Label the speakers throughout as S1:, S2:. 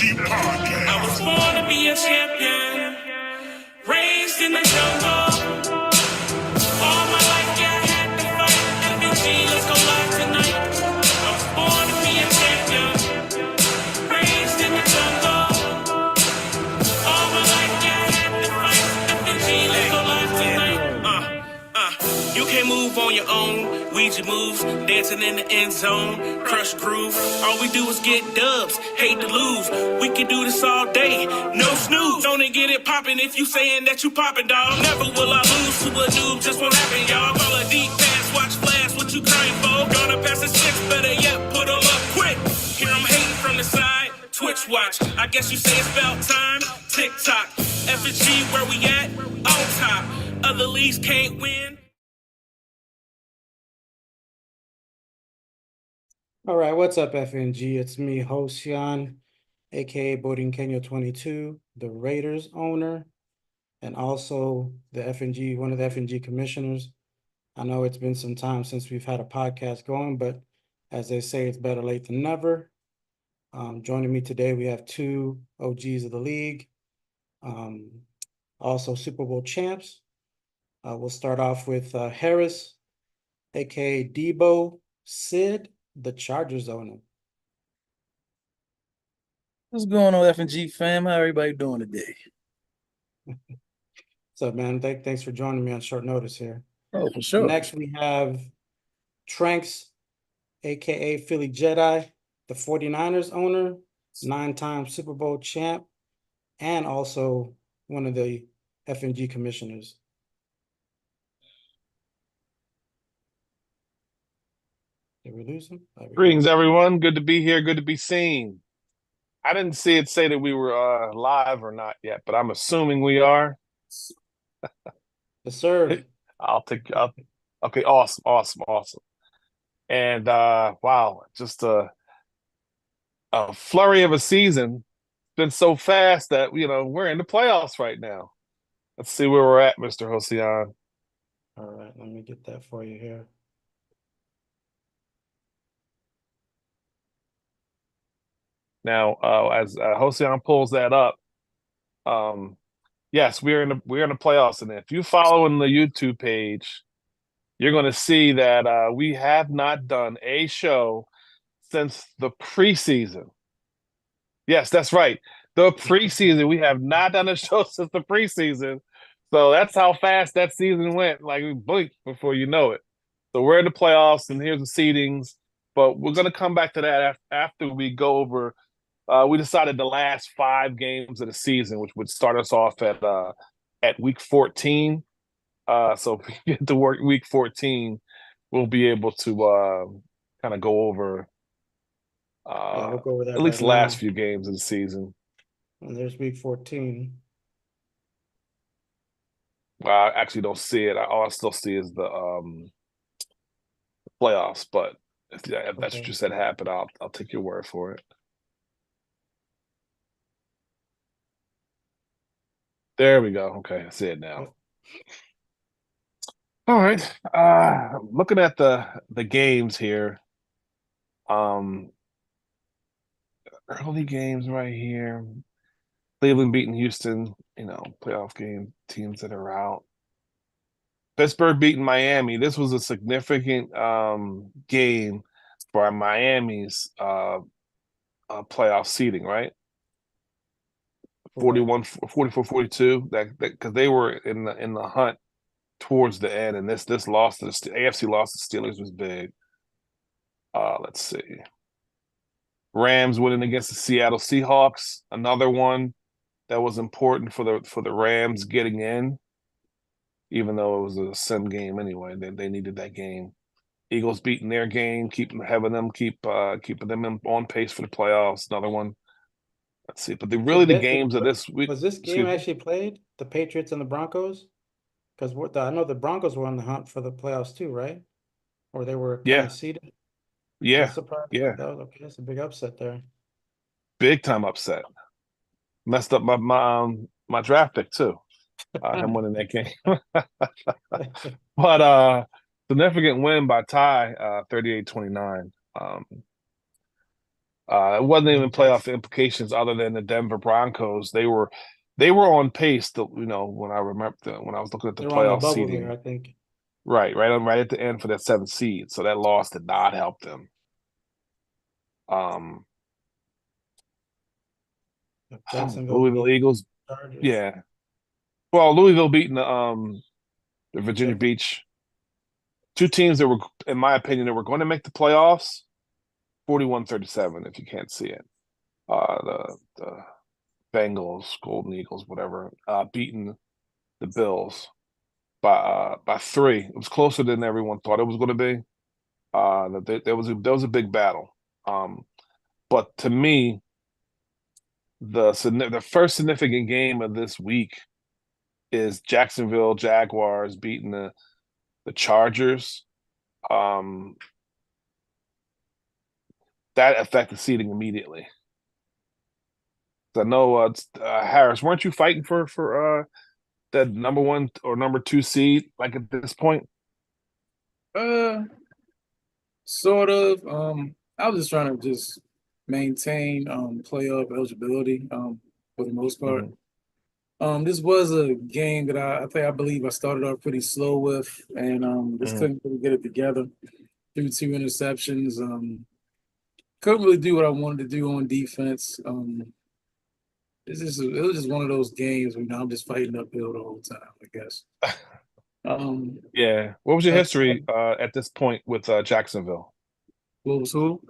S1: FNG Podcast.
S2: I was born to be a champion, raised in the jungle. All my life, yeah, I had to fight. FNG, let's go live tonight. I was born to be a champion, raised in the jungle. All my life, yeah, I had to fight. FNG, let's go live tonight. You can't move on your own. Ouija moves, dancing in the end zone. Crush groove. All we do is get dubs. Hate to lose. We can do this all day. No snooze. Don't get it poppin' if you saying that you poppin', dog. Never will I lose to a noob. Just won't happen, y'all. Call a deep pass. Watch flash. What you crying for? Gonna pass the six. Better yet, put them up quick. Here I'm hating from the side. Twitch watch. I guess you say it's about time. TikTok. FNG, where we at? On top. Other leagues can't win.
S3: All right, what's up, FNG? It's me, Hosyan, aka Boating Kenya 22, the Raiders owner, and also the FNG, one of the FNG commissioners. I know it's been some time since we've had a podcast going, but as they say, it's better late than never. Joining me today, we have two OGs of the league, also Super Bowl champs. We'll start off with Harris, aka Debo Sid, the Chargers owner.
S4: What's going on, FNG fam? How everybody doing today?
S3: What's up, man? Thanks for joining me on short notice here.
S4: Oh, for sure.
S3: Next, we have Tranks, aka Philly Jedi, the 49ers owner, 9-time Super Bowl champ, and also one of the FNG commissioners. Did we lose him?
S5: Greetings, everyone. Good to be here. Good to be seen. I didn't see it say that we were live or not yet, but I'm assuming we are.
S3: Yes, sir.
S5: Okay, awesome. And wow, just a flurry of a season. It's been so fast that we're in the playoffs right now. Let's see where we're at, Mr. Hosyan.
S3: All right, let me get that for you here.
S5: Now, as Hosyan pulls that up, yes, we're in the playoffs, and if you follow in the YouTube page, you're going to see that we have not done a show since the preseason. Yes, that's right, the preseason. We have not done a show since the preseason, so that's how fast that season went. Like we blinked before you know it. So we're in the playoffs, and here's the seedings. But we're going to come back to that after we go over. We decided the last 5 games of the season, which would start us off at week 14. So if we get to work week 14, we'll be able to kind of go over
S3: We'll go over that
S5: at least the
S3: right
S5: last
S3: now.
S5: few games of the season.
S3: And there's week 14.
S5: Well, I actually don't see it. All I still see is the playoffs. But if that's what you said happened, I'll take your word for it. There we go. Okay, I see it now. All right. Looking at the games here. Early games right here. Cleveland beating Houston, playoff game, teams that are out. Pittsburgh beating Miami. This was a significant game for Miami's playoff seeding, right? 44-42, that because they were in the hunt towards the end, and this loss to the AFC loss to Steelers was big. Let's see. Rams winning against the Seattle Seahawks, another one that was important for the Rams getting in, even though it was a sim game anyway. They needed that game. Eagles beating their game, keeping them on pace for the playoffs. Another one. Let's see, but the games of this week.
S3: Was this game actually played? The Patriots and the Broncos? Because I know the Broncos were on the hunt for the playoffs too, right? Or they were kind of seeded.
S5: Yeah,
S3: that was okay. That's a big upset there.
S5: Big time upset. Messed up my draft pick too. Him winning that game. But significant win by Ty, 38-29. It wasn't even playoff
S3: Jackson.
S5: implications other than the Denver Broncos. They were on pace to, when I remember when I was looking at the
S3: They're on the
S5: playoff
S3: bubble there,
S5: seeding,
S3: I think.
S5: right at the end for that 7th seed. So that loss did not help them.
S3: Jacksonville
S5: Louisville
S3: beat
S5: Eagles,
S3: Chargers.
S5: yeah. Well, Louisville beating the Virginia
S3: Jeff-
S5: Beach, two teams that were, in my opinion, that were going to make the playoffs. 41-37, if you can't see it. The Bengals, Golden Eagles, whatever, beating the Bills by 3. It was closer than everyone thought it was going to be. There was a big battle. But to me, the first significant game of this week is Jacksonville Jaguars beating the Chargers. That affected seeding immediately. I know, Harris, weren't you fighting for the number 1 or number 2 seed like at this point?
S4: Sort of. I was just trying to just maintain playoff eligibility for the most part. This was a game that I believe I started off pretty slow with, and just couldn't really get it together. Threw 2 interceptions. Couldn't really do what I wanted to do on defense. It was just one of those games where, I'm just fighting uphill the whole time, I guess.
S5: Yeah. What was your
S3: Uh,
S5: history at this point with Jacksonville?
S4: What was who?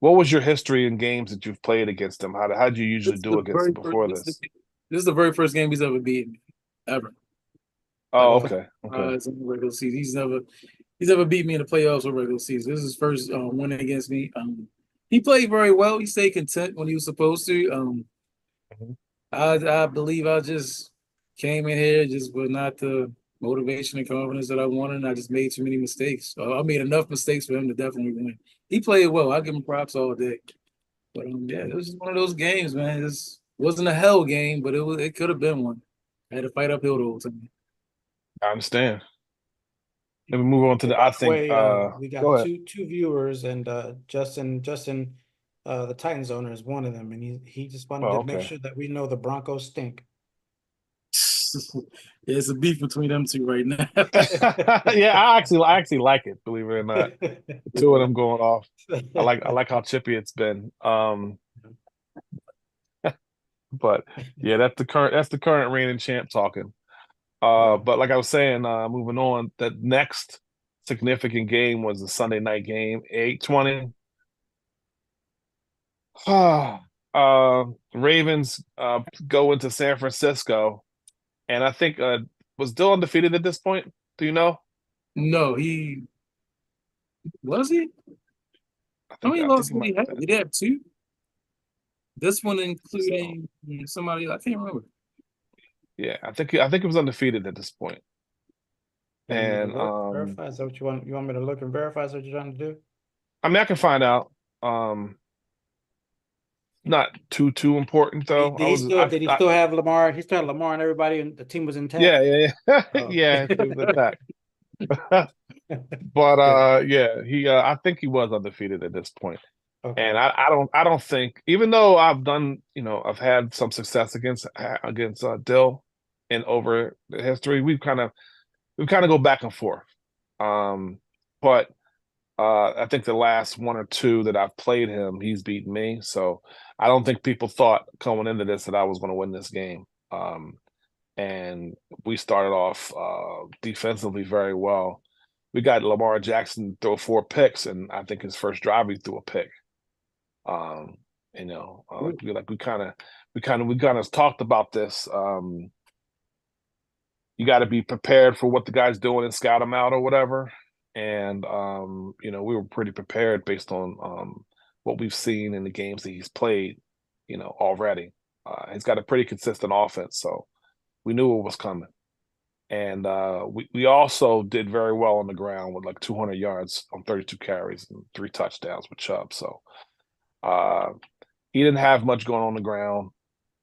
S5: What was your history in games that you've played against them? How did you usually
S4: This is
S5: do
S4: the
S5: against
S4: very
S5: them
S4: first.
S5: before this?
S4: This is the very first game he's ever beaten me, ever. Like
S5: Oh, okay. Okay.
S4: in the regular season, he's never beat me in the playoffs or regular season. This is his first win against me. He played very well. He stayed content when he was supposed to.
S5: Mhm.
S4: I believe I just came in here just with not the motivation and confidence that I wanted, and I just made too many mistakes. I made enough mistakes for him to definitely win. He played well. I give him props all day. But yeah, it was just one of those games, man. It wasn't a hell game, but it could have been one. I had to fight uphill the whole time.
S5: I understand. Let me move on to
S3: By
S5: I
S3: the
S5: think
S3: way, we got
S5: go ahead.
S3: two viewers, and Justin, the Titans owner is one of them, and he just wanted
S5: Oh,
S3: to make
S5: okay.
S3: sure that we know the Broncos stink.
S4: Yeah, it's a beef between them two right now.
S5: Yeah, I actually like it, believe it or not. The two of them going off. I like how chippy it's been. But yeah, that's the current reigning champ talking.
S3: Yeah.
S5: But like I was saying, moving on, the next significant game was the Sunday night game, 8:20. Ravens go into San Francisco, and I think was Dill undefeated at this point. Do you know?
S4: No, he was he? No, he
S5: I think
S4: lost
S5: he
S4: what
S5: might
S4: he
S5: have
S4: had.
S5: been.
S4: Did he have 2? This one
S5: So
S4: including somebody I can't remember.
S5: yeah, I think it was undefeated at this point.
S3: You want me to
S5: And
S3: look, verify? Is that what you want? You want me to look and verify? Is what you're trying to do?
S5: I mean I can find out. Not too important though.
S3: Did he still have Lamar? He still had Lamar and everybody, and the team was intact.
S5: Yeah.
S3: Oh.
S5: Yeah, it was attack. But
S3: Okay.
S5: he I think he was undefeated at this point.
S3: Okay.
S5: And I don't think, even though I've done, I've had some success against Dill and over the history, we kind of go back and forth. But I think the last 1 or 2 that I've played him, he's beaten me. So I don't think people thought coming into this that I was going to win this game. And we started off defensively very well. We got Lamar Jackson throw 4 picks, and I think his first drive he threw a pick. We kind of talked about this. You got to be prepared for what the guy's doing and scout him out or whatever. And we were pretty prepared based on what we've seen in the games that he's played, already. He's got a pretty consistent offense, so we knew it was coming. And we also did very well on the ground with like 200 yards on 32 carries and 3 touchdowns with Chubb. So he didn't have much going on the ground,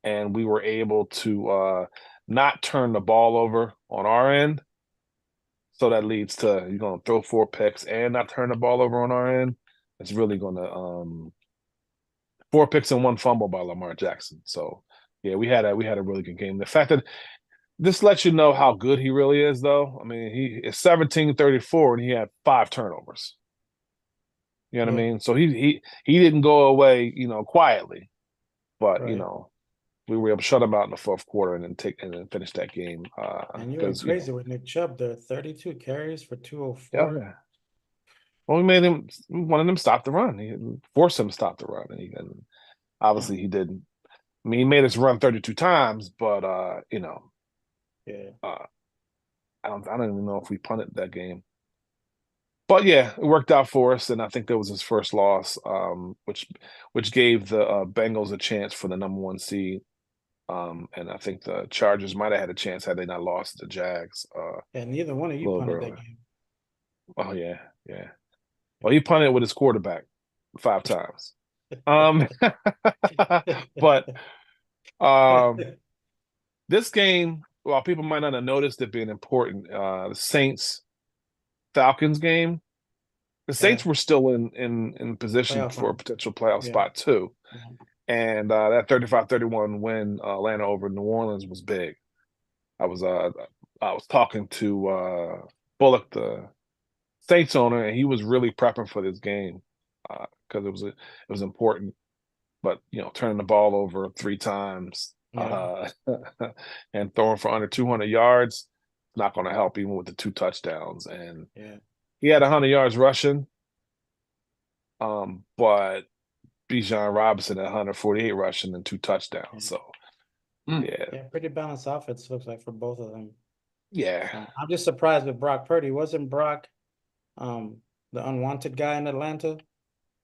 S5: and we were able to not turn the ball over on our end. So that leads to you're going to throw 4 picks and not turn the ball over on our end. It's really going to 4 picks and 1 fumble by Lamar Jackson. So yeah, we had a really good game. The fact that this lets you know how good he really is, though. I mean, he is 17-34 and he had 5 turnovers. You know what I
S3: Yeah.
S5: mean? So he didn't go away, quietly, but
S3: Right.
S5: we were able to shut him out in the fourth quarter and then finish that game.
S3: And you went
S5: Because
S3: crazy with Nick Chubb there, 32 carries for
S5: yeah,
S3: 204.
S5: well, we wanted him to stop the run. He forced him to stop the run, and obviously he didn't. I mean, he made us run 32 times, but
S3: Yeah.
S5: I don't even know if we punted that game. But yeah, it worked out for us, and I think that was his first loss, which gave the Bengals a chance for the number 1 seed. And I think the Chargers might have had a chance had they not lost to the Jags
S3: And neither one of
S5: a
S3: you
S5: little bit
S3: punted that
S5: earlier.
S3: game.
S5: Oh yeah, yeah. Well, he punted with his quarterback 5 times. But this game, while people might not have noticed it being important, the Saints-Falcons game, the Saints were still in position
S3: Playoff
S5: for a
S3: run.
S5: potential playoff
S3: Yeah.
S5: spot too.
S3: Yeah.
S5: And that 35-31 win Atlanta over New Orleans was big. I was talking to Bullock, the Saints owner, and he was really prepping for this game because it was important. But turning the ball over 3 times
S3: Yeah.
S5: and throwing for under 200 yards, not going to help even with the 2 touchdowns. And
S3: Yeah.
S5: he had 100 yards rushing, but Bijan Robinson at 148 rushing and 2 touchdowns. So
S3: Yeah, pretty balanced offense looks like for both of them.
S5: yeah.
S3: I'm just surprised with Brock Purdy. Wasn't Brock the unwanted guy in Atlanta?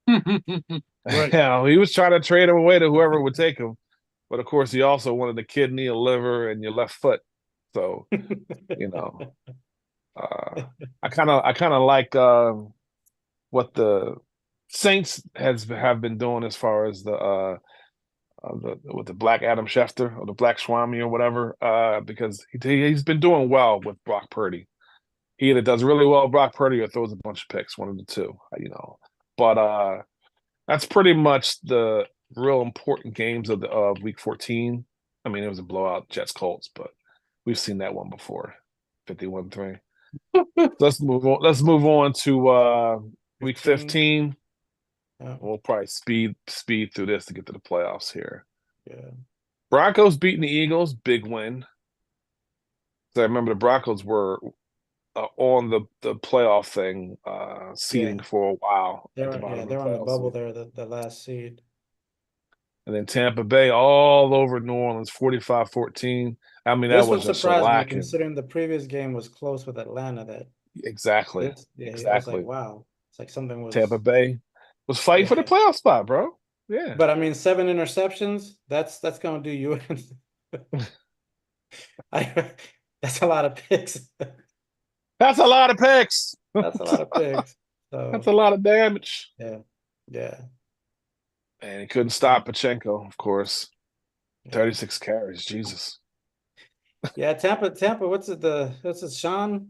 S4: Right.
S5: Yeah, he was trying to trade him away to whoever would take him, but of course he also wanted the kidney, a liver, and your left foot. So I kind of like what the Saints have been doing as far as with the Black Adam Schefter or the Black Swami or whatever, because he's been doing well with Brock Purdy. He either does really well with Brock Purdy or throws a bunch of picks, one of the two, But that's pretty much the real important games of Week 14. I mean, it was a blowout, Jets Colts, but we've seen that one before, 51-3. Let's move on. Let's move on to Week 15. We'll probably speed through this to get to the playoffs here.
S3: Yeah.
S5: Broncos beating the Eagles, big win. So I remember the Broncos were on the playoff thing, seeding for a while at the bottom of the
S3: They're on the
S5: playoffs.
S3: bubble there, the last seed.
S5: And then Tampa Bay all over New Orleans, 45-14. I mean,
S3: This
S5: that
S3: one
S5: was just
S3: surprised me
S5: shellacking.
S3: considering the previous game was close with Atlanta.
S5: Exactly.
S3: I was
S5: Exactly.
S3: like, wow, it's like something was.
S5: Tampa Bay was fighting for the playoff spot, bro. Yeah.
S3: But I mean, 7 interceptions, that's gonna do you in. That's a lot of picks.
S5: That's a lot of picks.
S3: That's a lot of picks.
S5: That's
S3: So
S5: a lot of damage.
S3: yeah.
S5: And he couldn't stop Pachenko, of course. 36 carries, Jesus.
S3: Yeah, Tampa, what's it, Sean?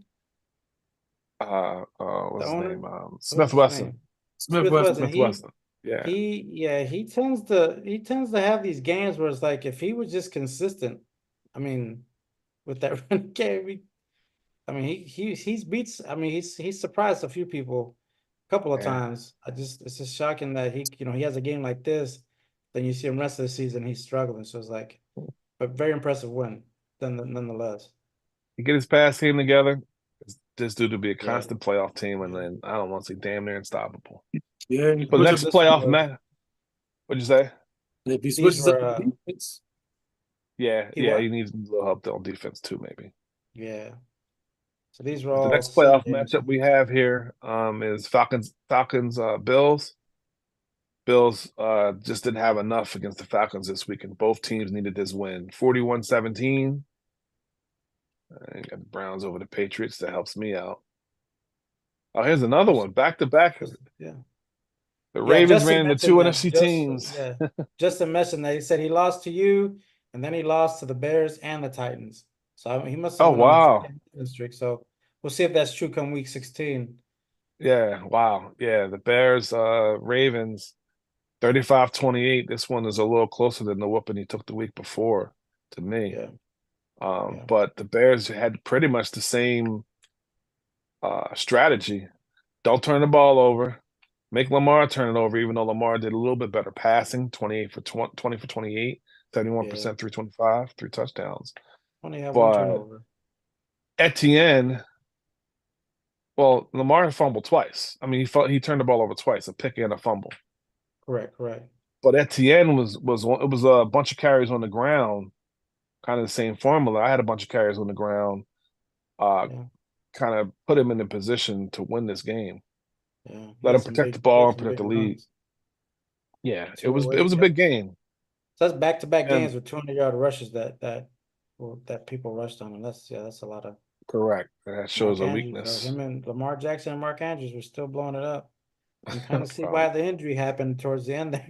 S5: What's his
S3: owner?
S5: name?
S3: What's
S5: Smith
S3: his
S5: Wesson.
S3: name?
S4: Smith Wesson.
S5: Smith Wesson. Yeah.
S3: He tends to have these games where it's like if he was just consistent, I mean, with that run game, he's surprised a few people a couple of times. It's just shocking that he has a game like this, then you see him rest of the season he's struggling. So it's like, but very impressive win, nonetheless.
S5: He get his pass team together. This dude to be a constant playoff team, and then I don't want to say damn near unstoppable.
S4: Yeah.
S5: But next playoff match, what'd you say?
S4: If he switches up the defense.
S5: Yeah, he needs a little help on defense too, maybe.
S3: Yeah. So these were
S5: The
S3: all
S5: next playoff
S3: games.
S5: matchup we have here is Falcons Bills. Bills just didn't have enough against the Falcons this week, and both teams needed this win. 41-17. And got the Browns over the Patriots. That helps me out. Oh, here's another one. Back to back.
S3: Yeah.
S5: The Ravens
S3: Justin
S5: ran into 2 NFC teams.
S3: Justin mentioned that he said he lost to you, and then he lost to the Bears and the Titans. So he must have
S5: Oh, wow.
S3: streak. So we'll see if that's true come week 16.
S5: Yeah, wow. Yeah, the Bears, Ravens, 35-28. This one is a little closer than the whooping he took the week before to me.
S3: Yeah.
S5: But the Bears had pretty much the same strategy. Don't turn the ball over. Make Lamar turn it over, even though Lamar did a little bit better passing, 20 for 28, 71%, 325, 3 touchdowns.
S3: Only had one
S5: But
S3: turnover.
S5: Etienne, well, Lamar fumbled twice. I mean, he turned the ball over twice, a pick and a fumble.
S3: Correct.
S5: But Etienne was a bunch of carries on the ground, kind of the same formula. I had a bunch of carries on the ground, kind of put him in a position to win this game.
S3: Yeah.
S5: Let him protect the ball and protect the lead.
S3: Runs.
S5: Yeah, it was a big game.
S3: So that's back-to-back games with 200-yard rushes that people rushed on him. That's a lot of.
S5: Correct. That shows a weakness.
S3: Him and Lamar Jackson and Mark Andrews were still blowing it up. You kind of see
S5: Wow.
S3: why the injury happened towards the end there.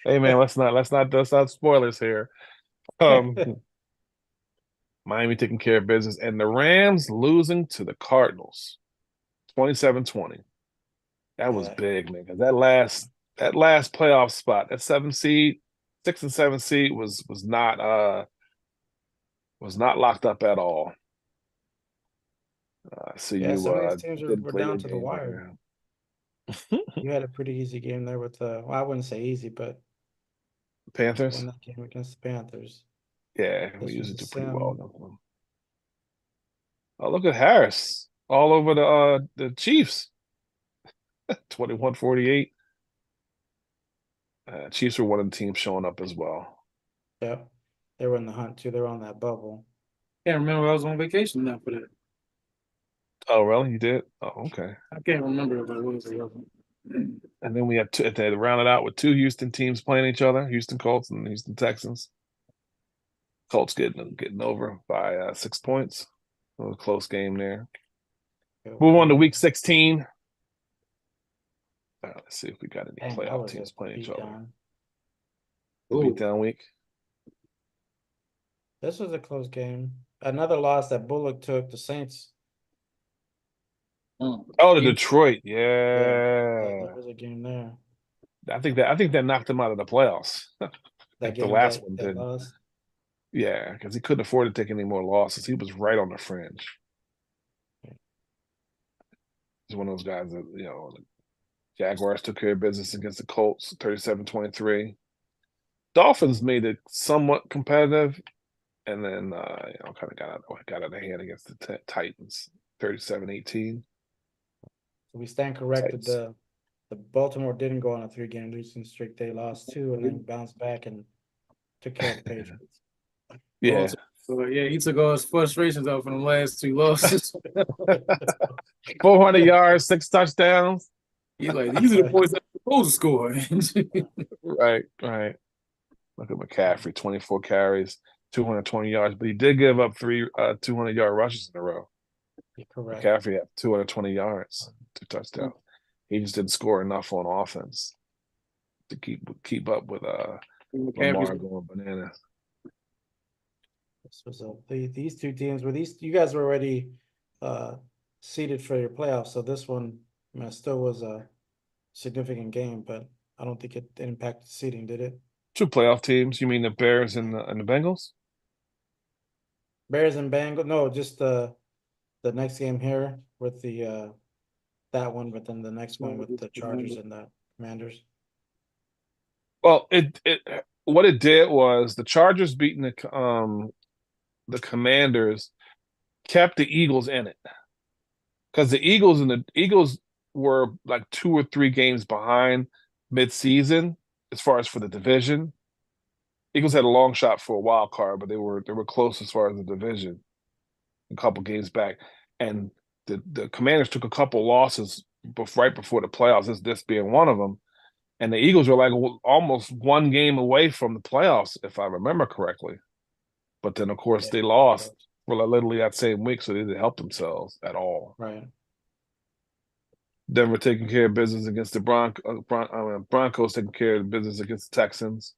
S5: Hey man, let's not spoilers here. Miami taking care of business, and the Rams losing to the Cardinals, 27-20. That was big, man. Because that last playoff spot, that 6 and 7 seed was not locked up at all.
S3: Some of these teams were down to the wire.
S5: There.
S3: You had a pretty easy game there with well, I wouldn't say easy, but
S5: Panthers.
S3: won that game against the Panthers.
S5: Yeah, we usually do pretty well against them. Oh, look at Harris all over the Chiefs. 21-48. Chiefs were one of the teams showing up as well.
S3: Yep. They were in the hunt too. They were on that bubble.
S4: Can't remember I was on vacation now for that.
S5: Oh, really? You did? Oh, okay.
S4: I can't remember if I was or wasn't.
S5: And then we had they rounded out with 2 Houston teams playing each other: Houston Colts and Houston Texans. Colts getting over by 6 points. It was a close game there. Move on to week 16. Let's see if we got any playoff teams playing each other. The beatdown week.
S3: This was a close game. Another loss that Bullock took. The Saints.
S5: Oh, the Detroit. Yeah.
S3: There was a game there.
S5: I think that knocked him out of the playoffs.
S3: That
S5: the last one did. Yeah, because he couldn't afford to take any more losses. He was right on the fringe. He's one of those guys that, the Jaguars took care of business against the Colts, 37-23. Dolphins made it somewhat competitive, and then kind of got out of hand against the Titans, 37-18.
S3: So we stand corrected. The Baltimore didn't go on a 3-game losing streak. They lost 2 and then bounced back and took care of the Patriots.
S5: Yeah.
S4: So he took all his frustrations out from the last 2 losses.
S5: 400 yards, 6 touchdowns.
S4: He's like, these are the points I'm supposed to score.
S5: Right. Look at McCaffrey, 24 carries, 220 yards, but he did give up 3 200-yard rushes in a row.
S3: Correct.
S5: McCaffrey had 220 yards, 2 touchdowns. He just didn't score enough on offense to keep up with Lamar going bananas.
S3: This was these 2 teams you guys were already seeded for your playoffs, so this one still was a significant game, but I don't think it impacted seeding, did it?
S5: 2 playoff teams. You mean the Bears and the Bengals?
S3: Bears and Bengals? No, just the next game here with the that one, but then the next one with the Chargers and the Commanders.
S5: Well, what it did was the Chargers beating the Commanders kept the Eagles in it, because the Eagles were like 2 or 3 games behind mid-season as far as for the division. Eagles had a long shot for a wild card, but they were close as far as the division, a couple games back. And the Commanders took a couple losses right before the playoffs, this being one of them. And the Eagles were like almost 1 game away from the playoffs, if I remember correctly. But then, of course, they lost literally that same week, so they didn't help themselves at all.
S3: Right.
S5: Denver taking care of business against the Broncos taking care of business against the Texans.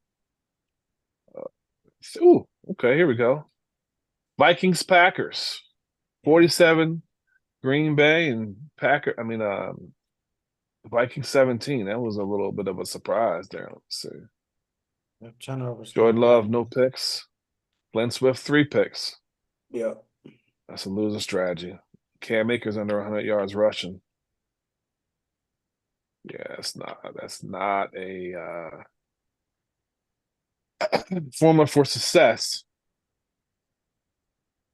S5: Okay, here we go. Vikings, Packers, 47, Green Bay, and Vikings 17. That was a little bit of a surprise there. Let's see.
S3: Turnovers
S5: Jordan
S3: coming
S5: Love,
S3: back.
S5: no picks. Glenn Swift, 3 picks.
S3: Yeah.
S5: That's a loser strategy. Cam Akers under 100 yards rushing. Yeah, that's not a formula for success.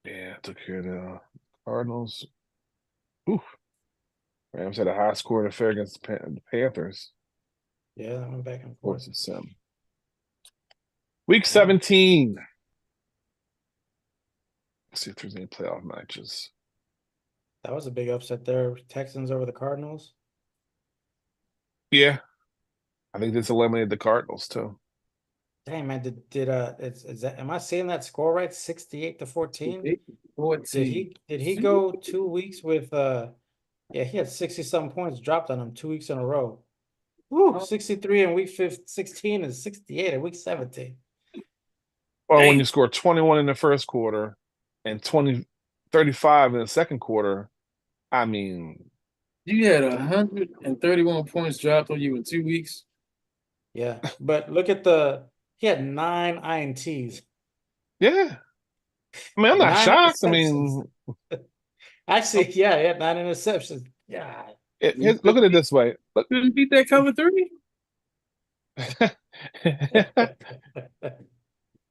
S5: Yeah, took care of the Cardinals. Ooh. Rams had a high scoring affair against the Panthers.
S3: Yeah, that went back and forth.
S5: 4-7. Week 17. Let's see if there's any playoff matches.
S3: That was a big upset there. Texans over the Cardinals.
S5: Yeah. I think this eliminated the Cardinals too.
S3: Dang man, is that, am I seeing that score right? 68-14?
S4: 14.
S3: Did he go 2 weeks with yeah, he had 60-something points dropped on him 2 weeks in a row. Woo, 63 in week 16 and 68 in week 17.
S5: Well, when
S4: Dang.
S5: you score 21 in the first quarter and 35 in the second quarter, I mean,
S4: You had 131 points dropped on you in 2 weeks.
S3: Yeah, but look at he had 9 INTs.
S5: yeah. I mean, I'm not
S3: 9
S5: shocked. I
S3: interceptions.
S5: mean,
S3: Actually, yeah, he had 9 interceptions. Yeah.
S5: look at it this way. Look,
S4: Couldn't beat that cover 3.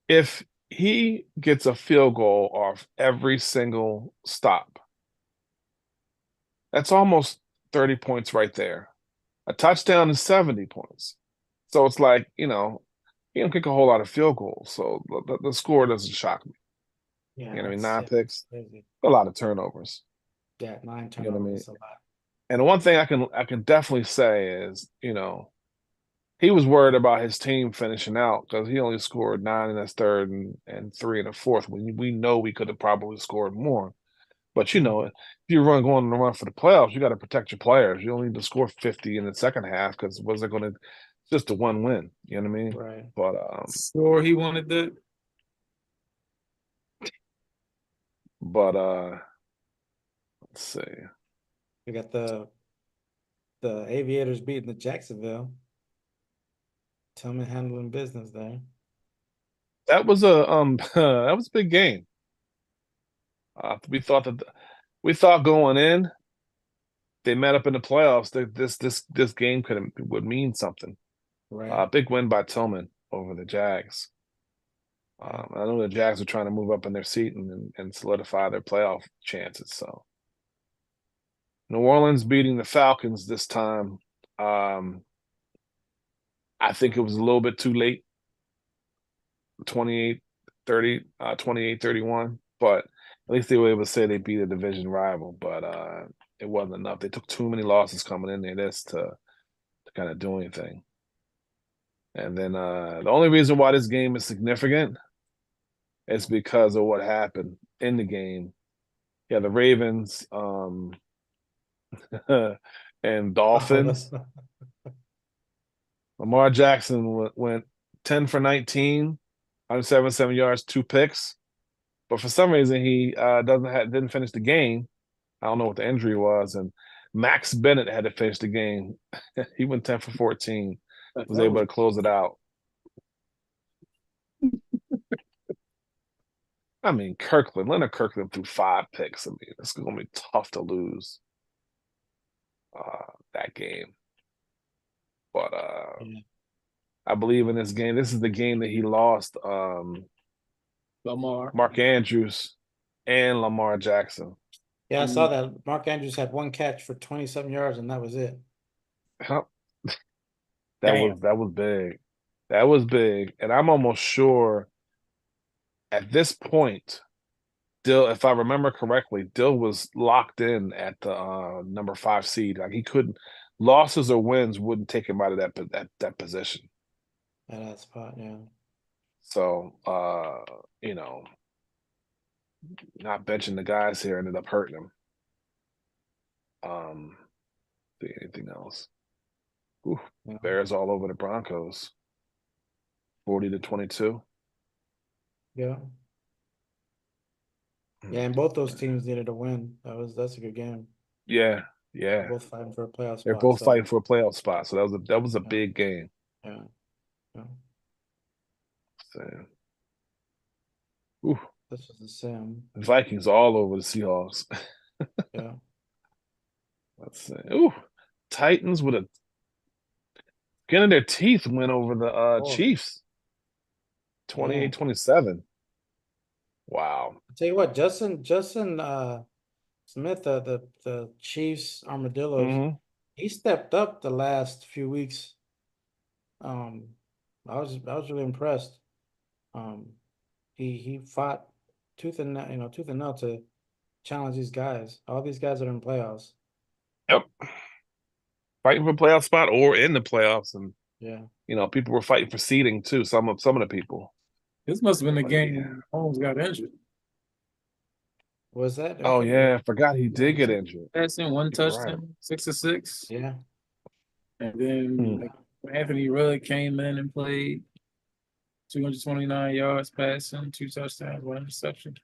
S5: if he gets a field goal off every single stop, that's almost 30 points right there. A touchdown is 70 points. So it's like, he don't kick a whole lot of field goals. So the score doesn't shock me.
S3: Yeah,
S5: You know what I mean?
S3: that's
S5: 9
S3: yeah,
S5: picks,
S3: crazy.
S5: a lot of turnovers.
S3: Yeah, 9
S5: You know what I mean?
S3: turnovers, a lot.
S5: And the one thing I can definitely say is, he was worried about his team finishing out because he only scored 9 in his third and 3 in the fourth. We know we could have probably scored more. But if you're going on the run for the playoffs, you got to protect your players. You don't need to score 50 in the second half because what's it going to? It's just a one win. You know what I mean?
S3: Right.
S5: But
S4: Score he wanted that.
S5: let's see.
S3: We got the Aviators beating the Jacksonville. Tillman handling business there.
S5: That was that was a big game. We thought going in, they met up in the playoffs. That this game would mean something.
S3: Right.
S5: Big win by Tillman over the Jags. I know the Jags are trying to move up in their seat and solidify their playoff chances. So New Orleans beating the Falcons this time. I think it was a little bit too late. 28-30, 28-31. But at least they were able to say they beat a division rival. But it wasn't enough. They took too many losses coming in there to kind of do anything. And then the only reason why this game is significant is because of what happened in the game. Yeah, the Ravens and Dolphins. Lamar Jackson went 10 for 19, 177 yards, 2 picks. But for some reason, he didn't finish the game. I don't know what the injury was. And Max Bennett had to finish the game. He went 10 for 14, was able to close it out. I mean, Leonard Kirkland threw 5 picks. I mean, it's going to be tough to lose that game. But I believe in this game. This is the game that he lost
S4: Lamar.
S5: Mark Andrews and Lamar Jackson.
S3: Yeah, I saw that. Mark Andrews had 1 catch for 27 yards, and that was it.
S5: That
S3: Damn.
S5: was big. That was big. And I'm almost sure at this point, Dill, if I remember correctly, Dill was locked in at the number 5 seed. Like he couldn't losses or wins wouldn't take him out of that position.
S3: At that spot, yeah.
S5: So not benching the guys here ended up hurting him. See anything else? Ooh, Bears all over the Broncos. 40-22.
S3: Yeah. Yeah, and both those teams needed a win. That's a good game.
S5: Yeah. Yeah,
S3: Both fighting for a playoff
S5: they're
S3: spot.
S5: both
S3: So
S5: fighting for a playoff spot. So that was a
S3: Yeah.
S5: big game.
S3: yeah. Yeah.
S5: So, ooh,
S3: This was the sim.
S5: the Vikings all over the Seahawks.
S3: Yeah.
S5: Let's see. Ooh, Titans with a skin of their teeth win over the
S3: Boy.
S5: Chiefs. 28-27. Wow.
S3: I'll tell you what, Justin Smith, the Chiefs Armadillos,
S5: Hmm.
S3: he stepped up the last few weeks. Um, I was really impressed. Um, he fought tooth and nail to challenge these guys. All these guys are in playoffs.
S5: Yep. Fighting for a playoff spot or in the playoffs. And
S3: Yeah.
S5: people were fighting for seeding too. Some of the people.
S4: This must have been the
S5: But,
S4: game
S5: yeah.
S4: when Holmes got injured.
S3: Was that?
S5: Oh yeah, I forgot he
S3: Yeah.
S5: did get injured.
S4: Passing one
S5: You're right.
S4: touchdown, 6 of 6.
S3: Yeah.
S4: And then like, Anthony Rudd came in and played 229 yards passing, 2 touchdowns, 1 interception.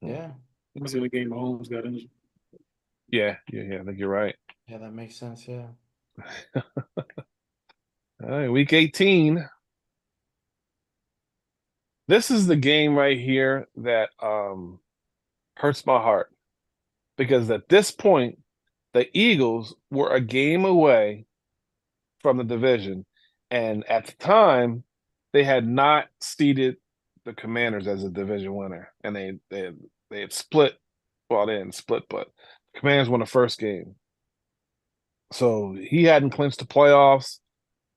S3: Yeah.
S4: It must have been the game Holmes got injured.
S5: Yeah. I think you're right.
S3: Yeah, that makes sense. Yeah.
S5: All right, week 18. This is the game right here that hurts my heart because at this point, the Eagles were a game away from the division, and at the time, they had not seeded the Commanders as a division winner, and they had split. Well, they didn't split, but the Commanders won the first game, so he hadn't clinched the playoffs.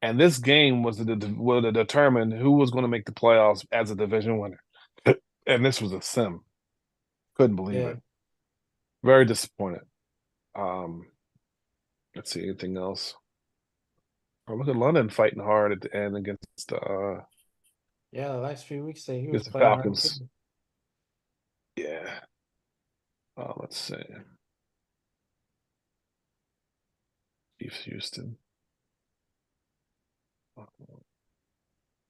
S5: And this game was to determine who was going to make the playoffs as a division winner. And this was a sim. Couldn't believe
S3: Yeah.
S5: it. Very disappointed. Let's see anything else. Oh, look at London fighting hard at the end against
S3: Yeah, the last few weeks he was
S5: the
S3: playing hard
S5: Falcons.
S3: too.
S5: Yeah. Let's see. Chiefs Houston.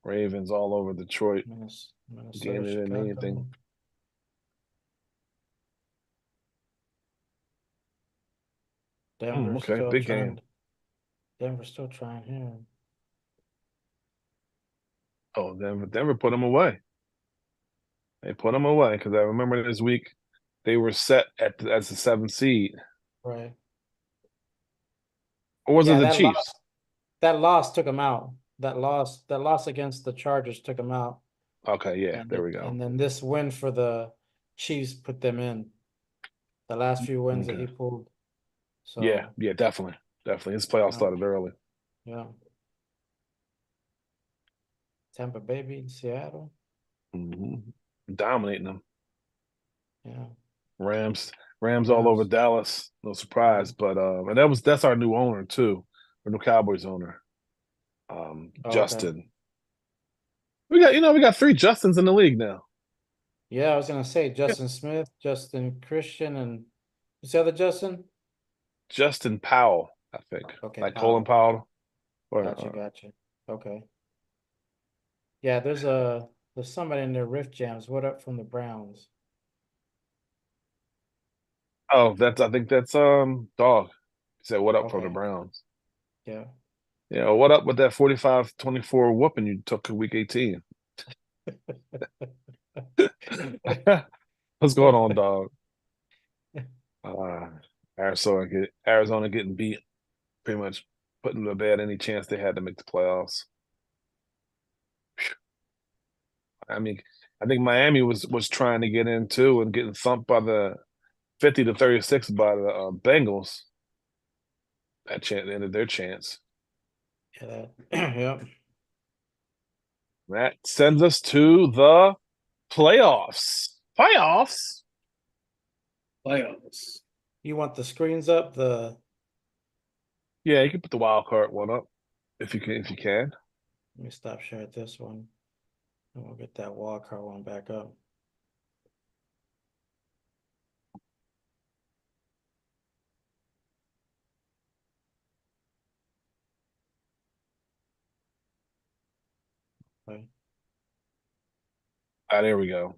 S5: Ravens all over Detroit.
S3: Minnesota,
S5: Game they didn't mean
S3: Chicago.
S5: anything.
S3: Denver's
S5: Okay,
S3: still
S5: big
S3: trying.
S5: game.
S3: Denver's still trying here.
S5: Oh, Denver put them away. They put them away because I remember this week they were set as the 7th seed.
S3: Right.
S5: Or was it
S3: Yeah,
S5: the Chiefs?
S3: that loss took him out. That loss against the Chargers took him out.
S5: Okay, yeah,
S3: And
S5: there we go.
S3: And then this win for the Chiefs put them in. The last few wins that he
S5: Okay.
S3: pulled. So
S5: Yeah, definitely. His playoff started early.
S3: yeah. Tampa Bay beating Seattle.
S5: Dominating them.
S3: Yeah.
S5: Rams all over Dallas. No surprise, but and that's our new owner too, our new Cowboys owner, Justin. We got 3 Justins in the league now.
S3: Yeah, I was gonna say Justin Smith, Justin Christian, and who's the other Justin?
S5: Justin Powell, I think.
S3: Okay,
S5: Like
S3: Powell.
S5: Colin Powell.
S3: Gotcha. Okay. Yeah, there's somebody in there, Riff Jams. What up from the Browns?
S5: I think that's Dog. He said, "What up from the
S3: Okay.
S5: Browns?"
S3: Yeah.
S5: Yeah, what up with that 45-24 whooping you took in week 18? What's going on, Dog? Arizona getting beat, pretty much putting to bed any chance they had to make the playoffs. I mean, I think Miami was trying to get in too and getting thumped by the 50-36 by the Bengals. That chance ended their chance.
S3: Yeah. Yeah.
S5: That sends us to the playoffs. Playoffs.
S3: You want the screens up?
S5: Yeah, you can put the wild card one up if you can.
S3: Let me stop sharing this one. And we'll get that wild card one back up. Okay.
S5: There we go.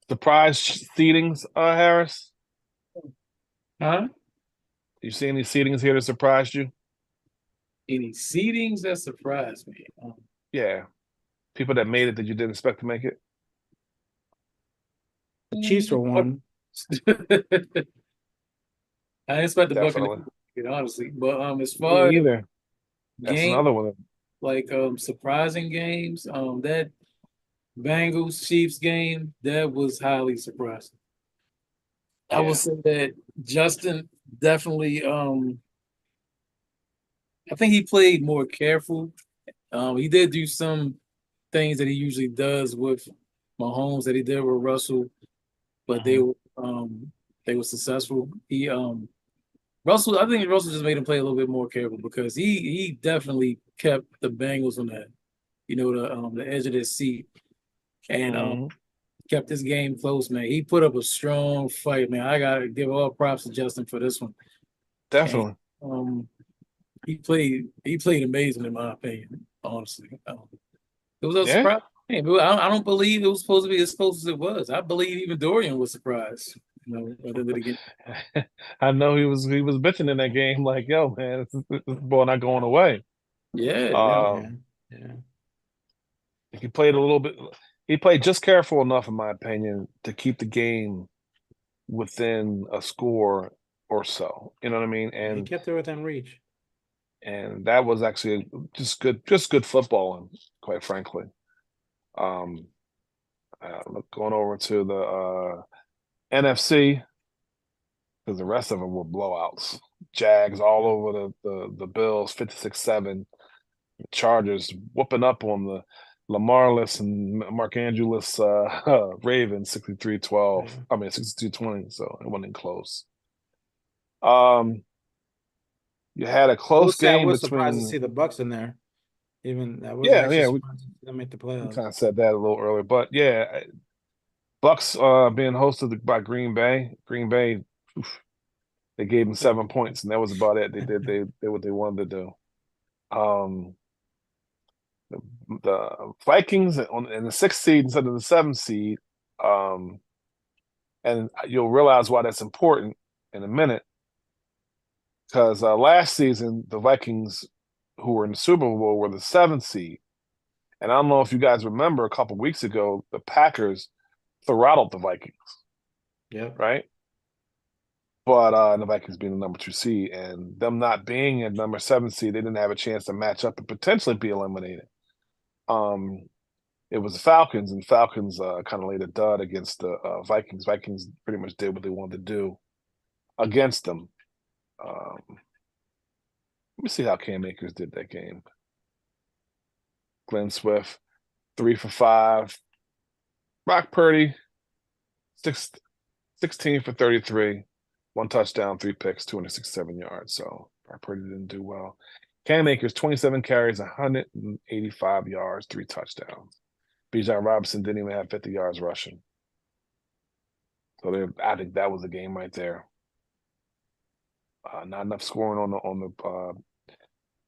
S5: Surprise seedings, Harris.
S4: Huh?
S5: You see any seedings here that surprised you?
S4: Any seedings that surprised me?
S5: Yeah, people that made it that you didn't expect to make it.
S3: The Chiefs were one.
S4: I didn't expect the
S5: Definitely.
S4: Buccaneers, honestly. But as
S5: Me
S4: far as
S5: either. That's
S4: game,
S5: another one.
S4: like surprising games, that Bengals Chiefs game, that was highly surprising. I will
S5: Yeah.
S4: say that Justin definitely I think he played more careful. He did do some things that he usually does with Mahomes that he did with Russell, but they were successful. Russell, I think Russell just made him play a little bit more careful because he definitely kept the Bengals on the edge of their seat and
S5: Mhm.
S4: kept this game close, man. He put up a strong fight, man. I gotta give all props to Justin for this one. And
S5: Definitely.
S4: he played amazing in my opinion, honestly. It was a
S5: Yeah.
S4: surprise game. I don't believe it was supposed to be as close as it was. I believe even Dorian was surprised, at the end of the game.
S5: I know he was bitching in that game, like, yo, man, this ball not going away.
S4: Yeah,
S3: Yeah.
S5: Um,
S3: Yeah.
S5: he played a little bit. He played just careful enough, in my opinion, to keep the game within a score or so. You know what I mean?
S3: He kept it within reach.
S5: And that was actually just good footballing, quite frankly. Um, going over to the NFC because the rest of them were blowouts. Jags all over the Bills, 56-7. The Chargers whooping up on the Lamarless and Mark Andrews Ravens 63-12.
S3: Yeah.
S5: I mean 62-20, so it wasn't close. Um, you had a
S3: I
S5: close
S3: would say I
S5: game
S3: was surprised to see
S5: between
S3: the Bucks in there. Even I was
S5: yeah,
S3: actually
S5: yeah,
S3: surprised to see them make the
S5: we
S3: playoffs.
S5: kind of said that a little earlier, but yeah, Bucks being hosted by Green Bay. Green Bay, oof, they gave them 7 points, and that was about it. They what they wanted to do. The Vikings in the 6th seed instead of the 7th seed, um, and you'll realize why that's important in a minute. Because last season the Vikings, who were in the Super Bowl, were the 7th seed, and I don't know if you guys remember a couple weeks ago the Packers throttled the Vikings,
S3: Yep.
S5: right? But the Vikings being the number 2 seed and them not being a number 7 seed, they didn't have a chance to match up and potentially be eliminated. It was the Falcons, and Falcons kind of laid a dud against the Vikings. Vikings pretty much did what they wanted to do against them. Let me see how Cam Akers did that game. Glenn Swift, 3 for 5. Brock Purdy, 16 for 33. 1 touchdown, 3 picks, 267 yards. So Brock Purdy didn't do well. Cam Akers, 27 carries, 185 yards, 3 touchdowns. Bijan Robinson didn't even have 50 yards rushing. So I think that was a game right there. Not enough scoring on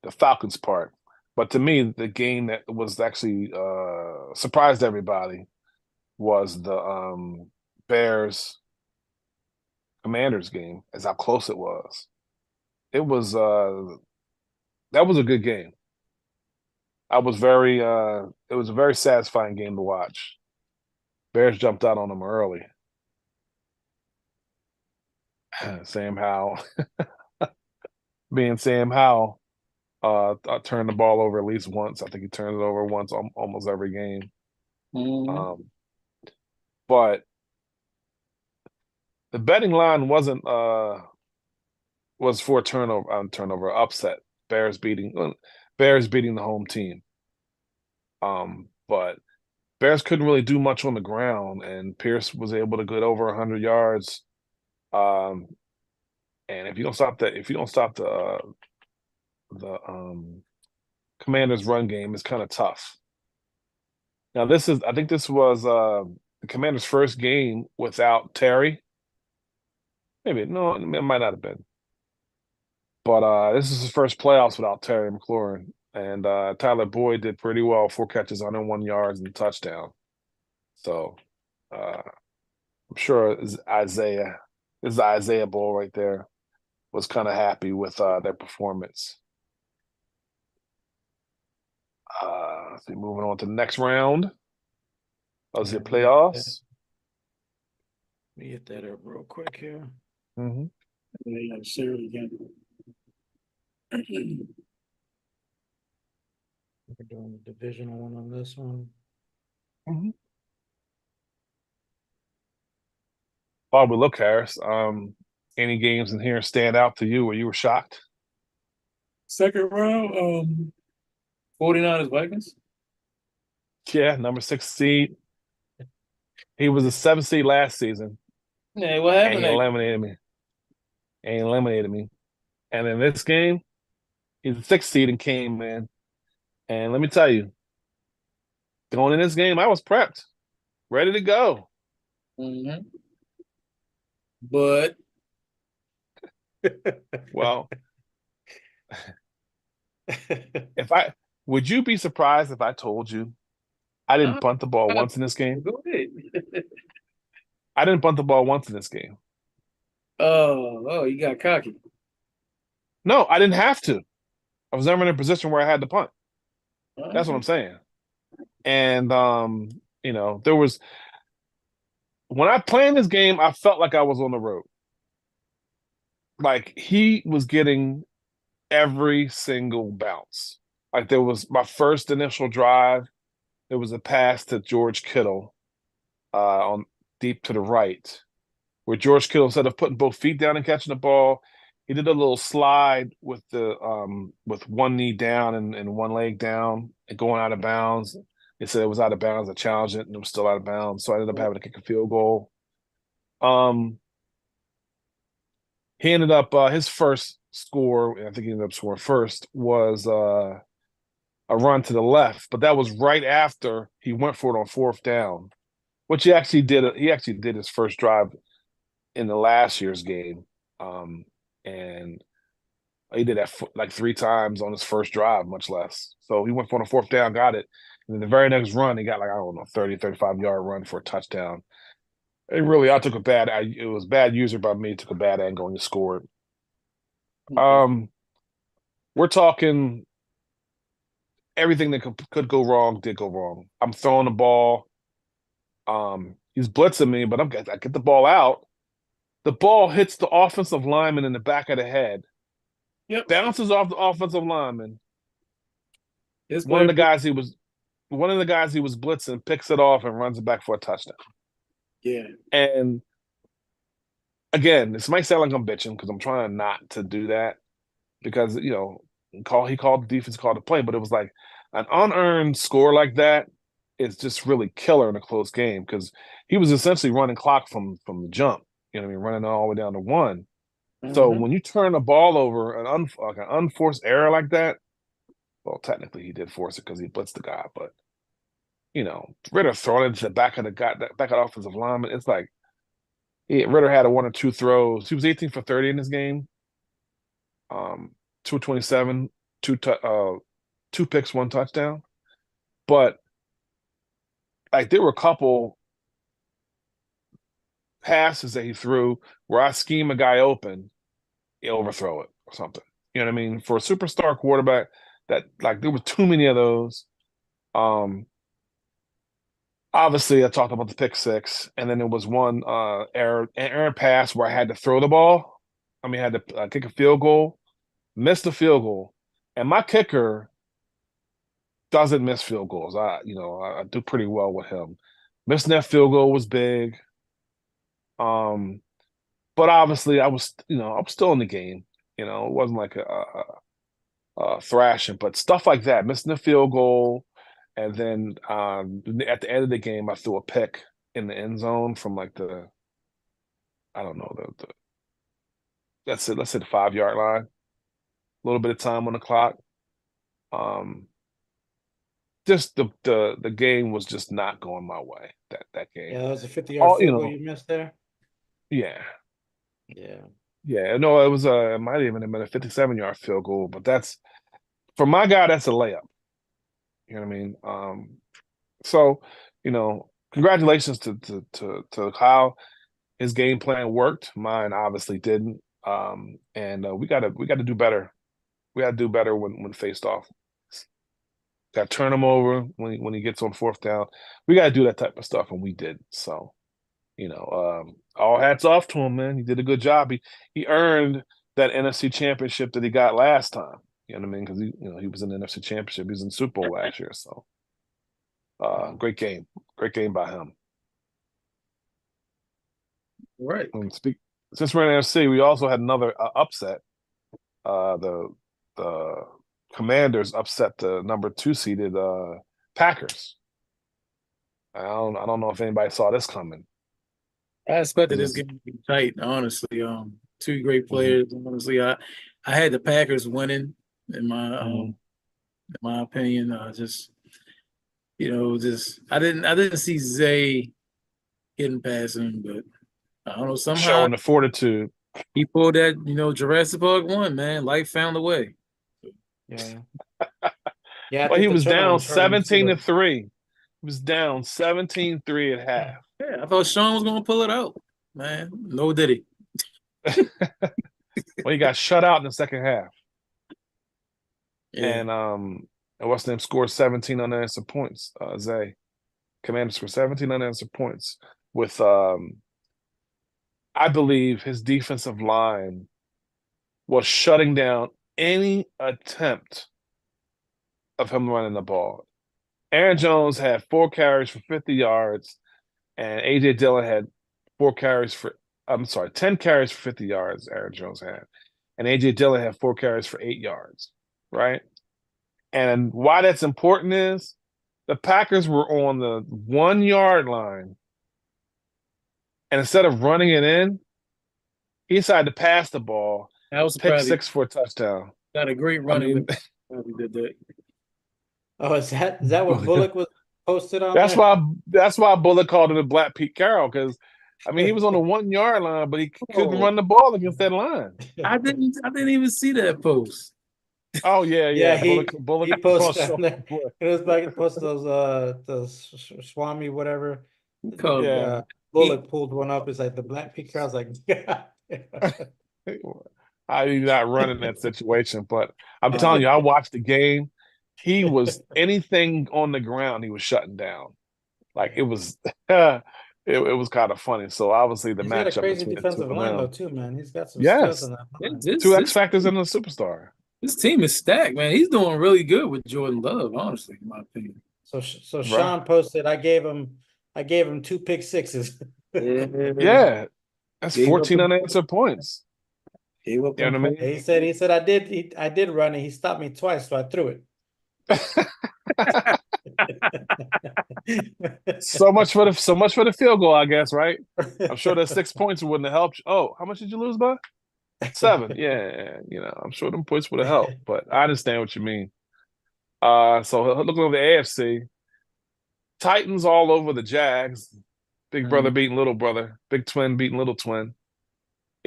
S5: the Falcons' part. But to me, the game that was actually surprised everybody was the Bears Commanders game, as how close it was. It was that was a good game. It was a very satisfying game to watch. Bears jumped out on them early. Sam Howell, being Sam Howell, turned the ball over at least once. I think he turned it over once almost every game. But the betting line was for turnover upset. Bears beating the home team. But Bears couldn't really do much on the ground, and Pierce was able to get over 100 yards. And if you don't stop the Commanders' run game, it's kind of tough. Now, I think this was the Commanders' first game without Terry. Maybe no, it might not have been. But this is his first playoffs without Terry McLaurin. And Tyler Boyd did pretty well, 4 catches, 101 yards, and a touchdown. So I'm sure this is the Isaiah Bowl right there. was kind of happy with their performance. So moving on to the next round of the playoffs.
S3: Let me get that up real quick here.
S5: Mm-hmm.
S4: Yeah, share it again.
S3: We're doing the divisional one on this one.
S5: Mm-hmm. While we look, Harris, any games in here stand out to you where you were shocked?
S4: Second round, 49ers Vikings.
S5: Yeah, number 6 seed. He was a 7th seed last season,
S4: Yeah, what
S5: and
S4: happened?
S5: he eliminated me. And in this game, he's a 6th seed and came in. And let me tell you, going in this game, I was prepped, ready to go.
S4: Mm-hmm. But
S5: Well, would you be surprised if I told you I didn't punt the ball once in this game?
S4: Go ahead.
S5: I didn't punt the ball once in this game.
S4: Oh, you got cocky.
S5: No, I didn't have to. I was never in a position where I had to punt. That's what I'm saying. And there was when I played this game, I felt like I was on the road. Like he was getting every single bounce. Like there was my first initial drive, there was a pass to George Kittle on deep to the right, where George Kittle, instead of putting both feet down and catching the ball, he did a little slide with with one knee down and one leg down and going out of bounds. They said it was out of bounds. I challenged it and it was still out of bounds. So I ended up having to kick a field goal. He ended up his first score, I think he ended up scoring first, was a run to the left, but that was right after he went for it on 4th down, which he actually did. He actually did his first drive in the last year's game, and he did that like 3 times on his first drive, much less. So he went for it on 4th down, got it, and then the very next run, he got like, I don't know, 30, 35-yard run for a touchdown. It really, it was bad user by me, took a bad angle and he scored. We're talking everything that could go wrong did go wrong. I'm throwing the ball. He's blitzing me, but I get the ball out. The ball hits the offensive lineman in the back of the head.
S4: Yep.
S5: Bounces off the offensive lineman.
S4: It's
S5: One of the guys he was blitzing picks it off and runs it back for a touchdown.
S4: Yeah.
S5: And again, this might sound like I'm bitching because I'm trying not to do that because he called the defense, called the play, but it was like an unearned score like that is just really killer in a close game because he was essentially running clock from the jump. You know what I mean? Running all the way down to 1. So when you turn the ball over, an unforced error like that, well, technically he did force it because he blitzed the guy, but Ritter throwing it to the back of the offensive lineman. It's like Ritter had a 1 or 2 throws. He was 18 for 30 in this game. 227, 2 picks, 1 touchdown. But like there were a couple passes that he threw where I scheme a guy open, he overthrow it or something. You know what I mean? For a superstar quarterback, that like there were too many of those. Obviously, I talked about the pick 6, and then there was one error pass where I had to throw the ball. I mean, I had to kick a field goal, missed the field goal, and my kicker doesn't miss field goals. I do pretty well with him. Missing that field goal was big. But obviously, I was still in the game. It wasn't like a thrashing, but stuff like that, missing the field goal. And then at the end of the game, I threw a pick in the end zone from like I don't know, let's say the 5-yard line. A little bit of time on the clock. Just the game was just not going my way that game.
S3: Yeah, that was a 50-yard field goal you missed there.
S5: Yeah.
S3: Yeah.
S5: Yeah. No, it might even have been a 57-yard field goal, but that's for my guy, that's a layup. You know what I mean? So, congratulations to Kyle. His game plan worked. Mine obviously didn't. And we gotta do better. We gotta do better when faced off. Got to turn him over when he gets on fourth down. We gotta do that type of stuff, and we did. So, all hats off to him, man. He did a good job. He earned that NFC Championship that he got last time. You know what I mean? Because he was in the NFC Championship. He was in Super Bowl last year. So, great game by him.
S4: Right.
S5: Since we're in NFC, we also had another upset. The Commanders upset the number 2 seeded Packers. I don't know if anybody saw this coming.
S4: I expected this game to be tight, honestly. Two great players. Honestly, I had the Packers winning in my opinion. I didn't see Zay getting past him, but I don't know, somehow
S5: Showing the fortitude.
S4: he pulled that, Jurassic Park 1, man. Life found a way.
S3: Yeah. Yeah.
S5: But he was down
S3: turnovers hurt him
S5: 17-3. He was down 17-3 at half.
S4: Yeah, I thought Sean was gonna pull it out, man. No, did he?
S5: Well, he got shut out in the second half.
S4: Yeah.
S5: And what's the name scored 17 unanswered points. Zay. Commanders scored 17 unanswered points with I believe his defensive line was shutting down any attempt of him running the ball. Aaron Jones had 4 carries for 50 yards, and A.J. Dillon had 10 carries for 50 yards, Aaron Jones had. And A.J. Dillon had 4 carries for 8 yards, right? And why that's important is the Packers were on the 1 yard line, and instead of running it in, he decided to pass the ball, pick 6 for a touchdown.
S4: Got a great running. He did that.
S3: Oh, is that what Bullock was posted on?
S5: That's why Bullock called him the Black Pete Carroll, because he was on the 1 yard line, but he couldn't run the ball against that line.
S4: I didn't even see that post.
S5: Oh yeah.
S3: Bullock he posted on there. It was like he posted those the Swami whatever.
S5: Yeah.
S3: Bullock pulled one up. It's like the Black Pete Carroll. I was like,
S5: I did not run in that situation, but I'm telling you, I watched the game. He was anything on the ground, he was shutting down. Like it was, it was kind of funny. So obviously the
S3: he's
S5: matchup
S3: got a crazy
S5: between
S3: defensive
S5: the
S3: line though too, man. He's got some skills in that line.
S5: 2 X factors in the superstar.
S4: This team is stacked, man. He's doing really good with Jordan Love, honestly, in my opinion.
S3: So Sean posted, I gave him 2 pick sixes.
S5: Yeah, that's 14 unanswered points.
S4: You know what
S3: I mean? He said I did run it. He stopped me twice, so I threw it.
S5: so much for the field goal, I guess, right? I'm sure that 6 points wouldn't have helped. Oh, how much did you lose by? 7. Yeah, I'm sure them points would have helped, but I understand what you mean. So looking over the AFC, Titans all over the Jags. Big brother beating little brother. Big twin beating little twin.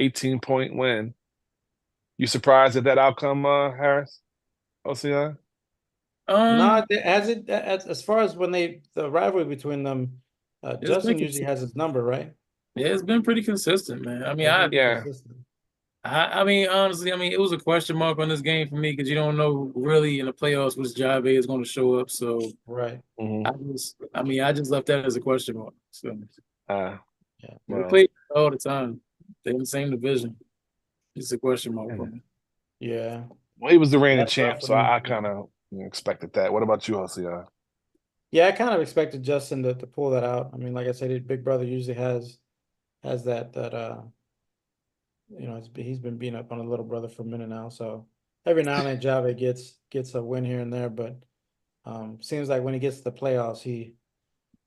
S5: 18-point win. You surprised at that outcome, Harris? OCI?
S3: No, as far as when the rivalry between them, Justin usually has his number, right?
S4: Yeah, it's been pretty consistent, man. I mean, honestly, it was a question mark on this game for me because you don't know really in the playoffs which Jave is going to show up. So
S3: right.
S4: I just left that as a question mark. So we play all the time. They're in the same division. It's a question mark for me.
S3: Yeah.
S5: Well, he was the reigning champ, so I kind of expected that. What about you, OCI?
S3: Yeah, I kind of expected Justin to pull that out. I mean, like I said, his big brother usually has that he's been beating up on a little brother for a minute now. So every now and then Jave gets a win here and there, but seems like when he gets to the playoffs,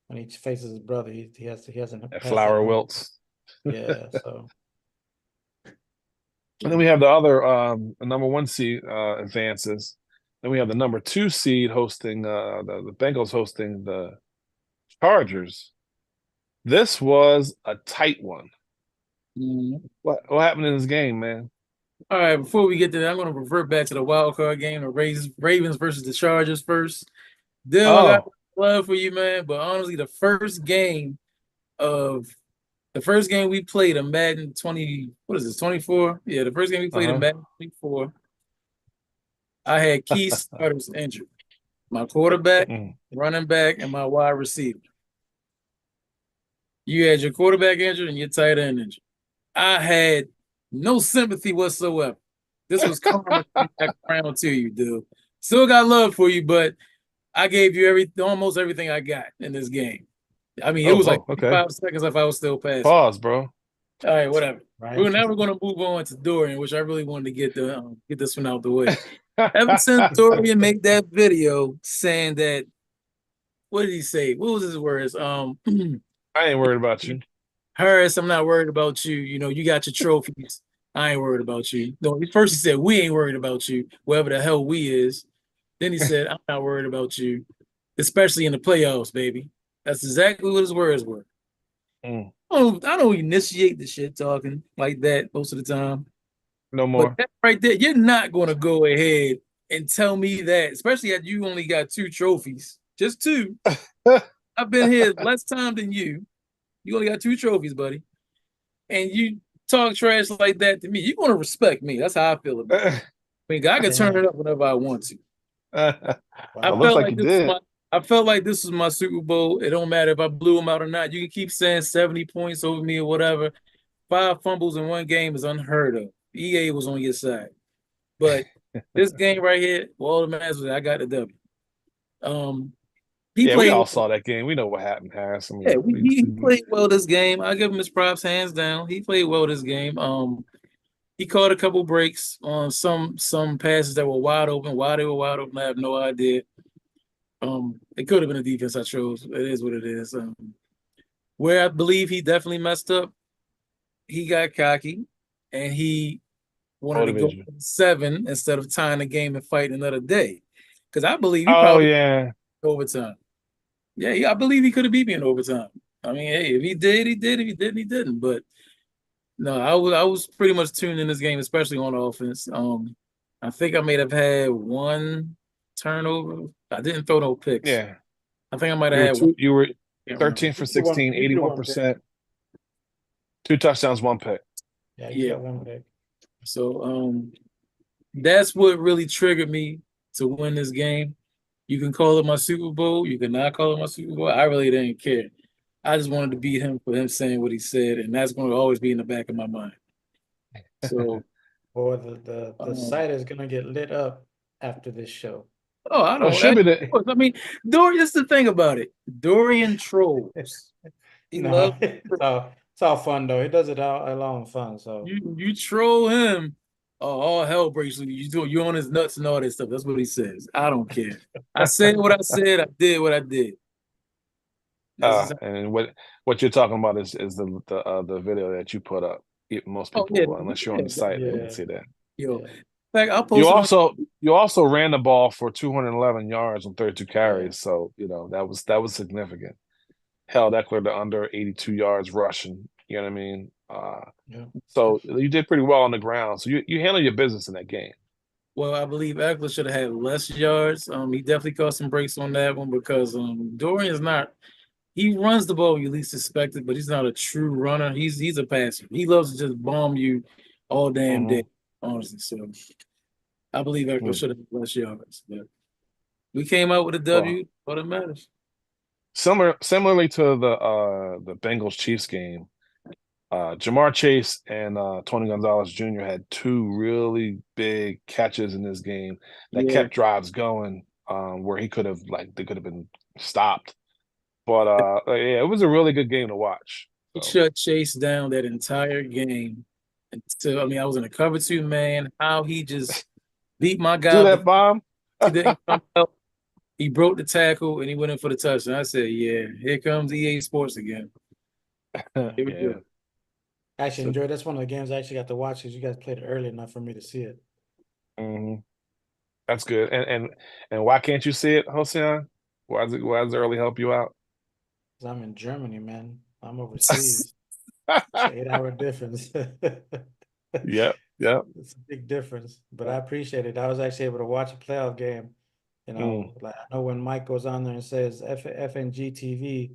S3: when he faces his brother, he hasn't
S5: that flower wilts.
S3: Yeah, so.
S5: And then we have the other number 1 seed advances. Then we have the number 2 seed hosting the Bengals hosting the Chargers. This was a tight one. What happened in this game, man?
S4: All right, before we get to that, I'm going to revert back to the wild card game, the Ravens versus the Chargers first. I got love for you, man, but honestly, the first game of The first game we played in Madden 20, what is this, 24? Yeah, the first game we played in Madden 24, I had key starters injured. My quarterback,
S5: Mm.
S4: running back, and my wide receiver. You had your quarterback injured and your tight end injured. I had no sympathy whatsoever. This was karma back around to you, dude. Still got love for you, but I gave you almost everything I got in this game. I mean, it was like
S5: Okay.
S4: 5 seconds if I was still passing.
S5: Pause, bro.
S4: All right, whatever.
S3: Right.
S4: We're now going to move on to Dorian, which I really wanted to get this one out the way. Ever since Dorian made that video saying that, what did he say? What was his words?
S5: I ain't worried about you.
S4: Harris, I'm not worried about you. You know, you got your trophies. I ain't worried about you. No, first he said, we ain't worried about you, wherever the hell we is. Then he said, I'm not worried about you, especially in the playoffs, baby. That's exactly what his words were.
S5: Mm.
S4: I don't initiate the shit talking like that most of the time.
S5: No more.
S4: But that right there, you're not going to go ahead and tell me that, especially after you only got 2 trophies. Just 2. I've been here less time than you. You only got 2 trophies, buddy. And you talk trash like that to me, you're going to respect me. That's how I feel about it. I mean, I can turn it up whenever I want to.
S5: It looks like you did.
S4: I felt like this was my Super Bowl. It don't matter if I blew him out or not. You can keep saying 70 points over me or whatever. 5 fumbles in one game is unheard of. EA was on your side. But this game right here, all the matches, I got the W.
S5: We all saw that game. We know what happened, Harris. I mean,
S4: he played well this game. I give him his props, hands down. He played well this game. He caught a couple breaks on some passes that were wide open. Why they were wide open, I have no idea. It could have been a defense I chose. It is what it is. Where I believe he definitely messed up, he got cocky, and he wanted to go 7 instead of tying the game and fight another day. Because I believe he probably overtime. Yeah, I believe he could have beat me in overtime. I mean, hey, if he did, he did. If he didn't, he didn't. But no, I was pretty much tuned in this game, especially on offense. I think I may have had 1 turnover. I didn't throw no picks.
S5: Yeah.
S4: I think I might have had 1.
S5: You were 13 for 16, 81%. 2 touchdowns, 1 pick.
S3: Yeah, you got 1 pick.
S4: So that's what really triggered me to win this game. You can call it my Super Bowl. You can not call it my Super Bowl. I really didn't care. I just wanted to beat him for him saying what he said, and that's going to always be in the back of my mind. So,
S3: boy, the site is going to get lit up after this show.
S4: Oh, I don't. I mean, Dorian. That's the thing about it. Dorian trolls.
S3: It's all fun though. He does it all along fun. So
S4: you troll him. Oh, all hell breaks loose. You on his nuts and all that stuff. That's what he says. I don't care. I said what I said. I did what I did.
S5: And what you're talking about is the video that you put up. Most people, unless you're on the site, they can see that.
S4: In fact, I'll post
S5: you also ran the ball for 211 yards on 32 carries. So that was significant. Hell, that cleared to under 82 yards rushing. You know what I mean? So you did pretty well on the ground. So you handled your business in that game.
S4: Well, I believe Eckler should have had less yards. He definitely caught some breaks on that one because Dorian's not. He runs the ball you least expect it, but he's not a true runner. He's a passer. He loves to just bomb you all damn day, honestly. So I believe Eckler should have had less yards. But we came out with a W. All that matters.
S5: Similarly to the Bengals Chiefs game, Jamar Chase and Tony Gonzalez Jr. had 2 really big catches in this game that kept drives going, where they could have been stopped. But it was a really good game to watch.
S4: He shut Chase down that entire game. I was in a cover 2 man. How he just beat my guy.
S5: Do that bomb.
S4: He didn't come out. He broke the tackle and he went in for the touchdown. I said, "Yeah, here comes EA Sports again." Here we go.
S3: Actually, enjoyed. That's one of the games I actually got to watch because you guys played it early enough for me to see it.
S5: That's good. And why can't you see it, Hossein? Why does it early help you out?
S3: Because I'm in Germany, man. I'm overseas. It's an 8-hour difference.
S5: Yep.
S3: It's a big difference, but I appreciate it. I was actually able to watch a playoff game. Like I know when Mike goes on there and says FNG TV,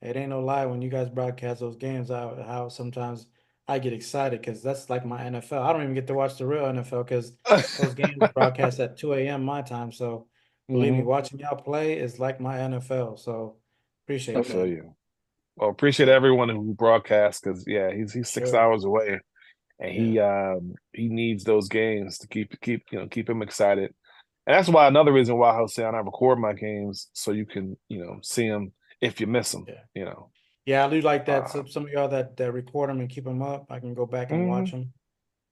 S3: it ain't no lie when you guys broadcast those games, how sometimes I get excited because that's like my NFL. I don't even get to watch the real NFL because those games broadcast at 2 a.m. my time. So believe me,
S5: Mhm.
S3: watching y'all play is like my NFL. So
S5: I
S3: appreciate
S5: feel
S3: that.
S5: you. Well, appreciate
S3: Yeah,
S5: everyone who broadcasts because yeah, he's 6 hours away, and
S3: yeah,
S5: he needs those games to keep him excited. And that's why another reason why Jose and I record my games so you can see them if you miss them.
S3: yeah.
S5: You know.
S3: Yeah, I do like that.
S5: Uh,
S3: So some of y'all that record them and keep them up, I can go back and watch
S5: mhm.
S3: them.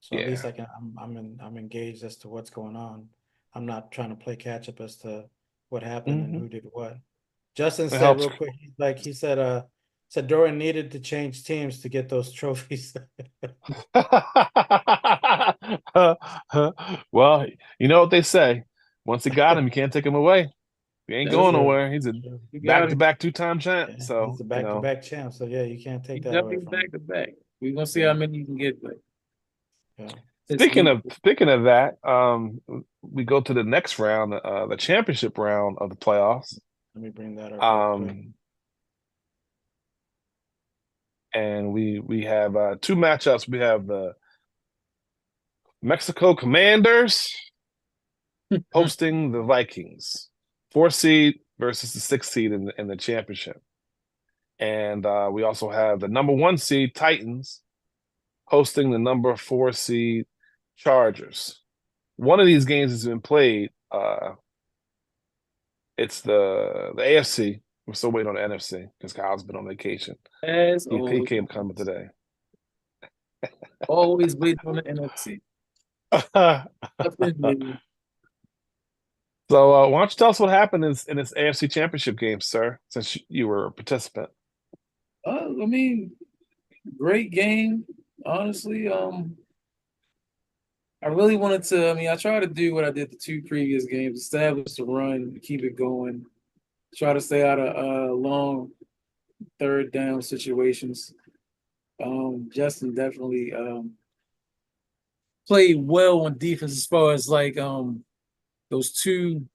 S3: So at least
S5: Yeah.
S3: I can. I'm engaged as to what's going on. I'm not trying to play catch up as to what happened and
S5: Hmm.
S3: who did what. Justin
S5: It
S3: said
S5: helps.
S3: real quick, he said Dorian needed to change teams to get those trophies.
S5: Well, you know what they say. Once you got him, you can't take him away. He ain't
S4: That's
S5: going
S3: True.
S5: nowhere. He's a
S3: True.
S4: you got it.
S5: back-to-back two-time champ.
S3: Yeah,
S5: So,
S3: he's a back-to-back champ. So yeah, you can't
S4: You
S3: take that away
S4: definitely
S3: from him.
S4: back to back. We're gonna see
S3: Yeah,
S4: how many you can get. But
S3: yeah.
S4: it's
S5: speaking of that, we go to the next round, the championship round of the playoffs.
S3: Let me bring that up real quick.
S5: Um, and we have two matchups. We have the Mexico Commanders hosting the Vikings, 4 seed versus the 6 seed in the championship. And we also have the number 1 seed Titans hosting the number 4 seed Chargers. One of these games has been played. It's the AFC. We're still waiting on the NFC because Kyle's been on vacation.
S4: as
S5: He
S4: always,
S5: came coming today.
S4: always waiting on the NFC. Nothing new.
S5: So why don't you tell us what happened in this AFC Championship game, sir? Since you were a participant.
S4: I mean, great game. Honestly, I really wanted to. I mean, I tried to do what I did the two previous games: establish the run, keep it going, try to stay out of long third down situations. Justin definitely played well on defense as far as like those two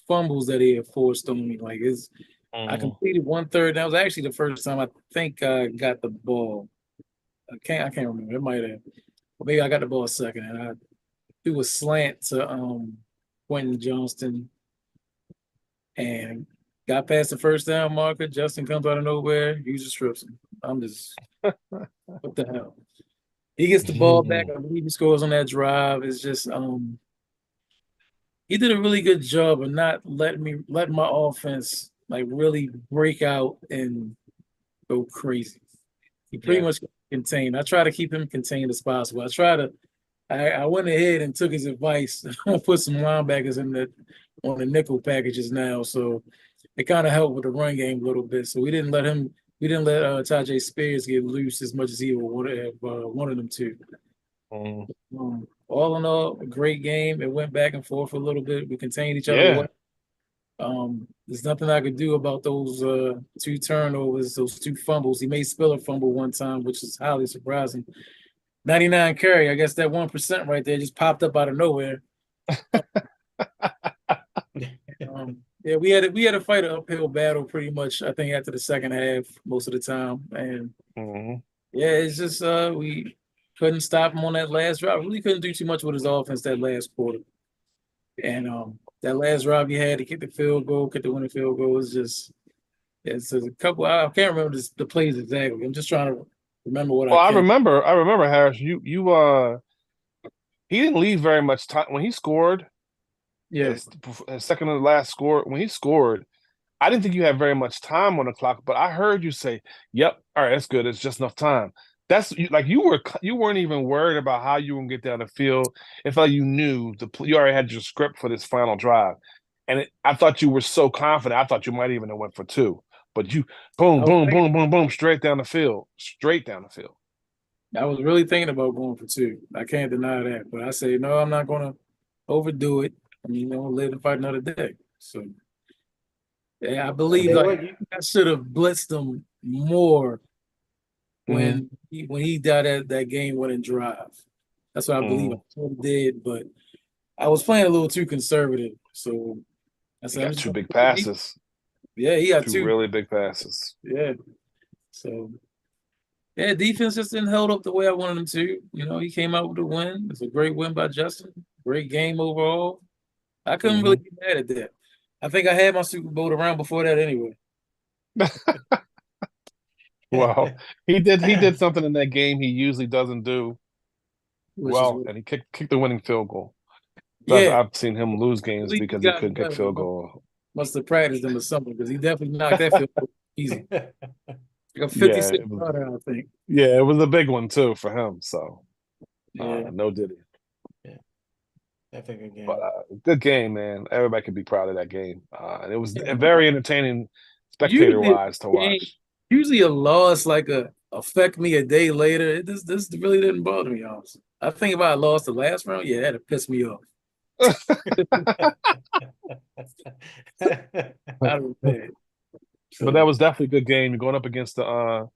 S4: fumbles that he had forced on me. Like I
S5: Mhm.
S4: completed one third. That was actually the first time I think I got the ball. I can't remember. It might have. Or maybe I got the ball second and I threw a slant to Quentin Johnston and got past the first down marker. Justin comes out of nowhere, uses strips him. I'm just what the hell? He gets the ball back. I believe he scores on that drive. It's just he did a really good job of not letting my offense like really break out and go crazy. He pretty
S5: Yeah.
S4: much contained. I try to keep him contained as possible. I went ahead and took his advice. I put some linebackers on the nickel packages now, so it kind of helped with the run game a little bit. So we didn't let Tajay Spears get loose as much as he would have wanted him to.
S5: Mhm.
S4: All in all, a great game. It went back and forth a little bit. We contained each other
S5: Yeah.
S4: well. There's nothing I could do about those two turnovers, those two fumbles. He made Spiller fumble one time, which is highly surprising. 99 carry, I guess that 1% right there just popped up out of nowhere. Yeah, we had to fight an uphill battle pretty much, I think, after the second half most of the time. And
S5: Mhm.
S4: yeah, it's just we couldn't stop him on that last drive. Really couldn't do too much with his offense that last quarter. And that last drive he had to get the field goal, get the winning field goal was just it's a couple. I can't remember the plays exactly. I'm just trying to remember what I
S5: Well,
S4: can.
S5: I remember Harris. He didn't leave very much time when he scored
S4: Yeah,
S5: his second to the last score. When he scored, I didn't think you had very much time on the clock, but I heard you say, "Yep, all right, that's good. It's just enough time." Like you weren't even worried about how you were gonna get down the field. It felt like you knew you already had your script for this final drive, and I thought you were so confident. I thought you might even have went for two, but you boom,
S4: I was
S5: boom,
S4: thinking,
S5: boom, boom, boom, straight down the field.
S4: I was really thinking about going for two. I can't deny that, but I say no. I'm not going to overdo it. I mean, live and fight another day. So yeah, I
S3: I
S4: believe
S3: tell you
S4: like
S3: what, you
S4: I should have blitzed him more
S5: Mm-hmm.
S4: when he got that game winning drive. That's what I believe I
S5: Mm-hmm.
S4: sort of did, but I was playing a little too conservative. So I
S5: You
S4: said I'm
S5: got
S4: just
S5: two
S4: going
S5: big
S4: to
S5: passes.
S4: Yeah, he got
S5: 2
S4: two.
S5: really big passes.
S4: Yeah. So yeah, defense just didn't hold up the way I wanted him to. You know, he came out with a win. It's a great win by Justin. Great game overall. I couldn't really be mad at that. I think I had my Super Bowl around before that anyway.
S5: Well, he did something in that game he usually doesn't do
S4: Which is
S5: well, and he kicked the winning field goal.
S4: yeah.
S5: I've seen him lose
S4: At
S5: games
S4: least he
S5: because he
S4: got
S5: couldn't kick
S4: better.
S5: field goal.
S4: Must have practiced him or something because he definitely knocked that field goal easy. Like a
S5: Yeah,
S4: 56 yarder, I think.
S5: it was a big one too for him. So
S4: Yeah.
S5: no diddy.
S3: Yeah, definitely a good game.
S5: But good game, man. Everybody could be proud of that game. And it was very entertaining, spectator wise, to watch.
S4: Usually a loss affect me a day later. This really didn't bother me, honestly. I think if I lost the last round, yeah, that'd piss me off.
S5: But that was definitely a good game. You're going up against the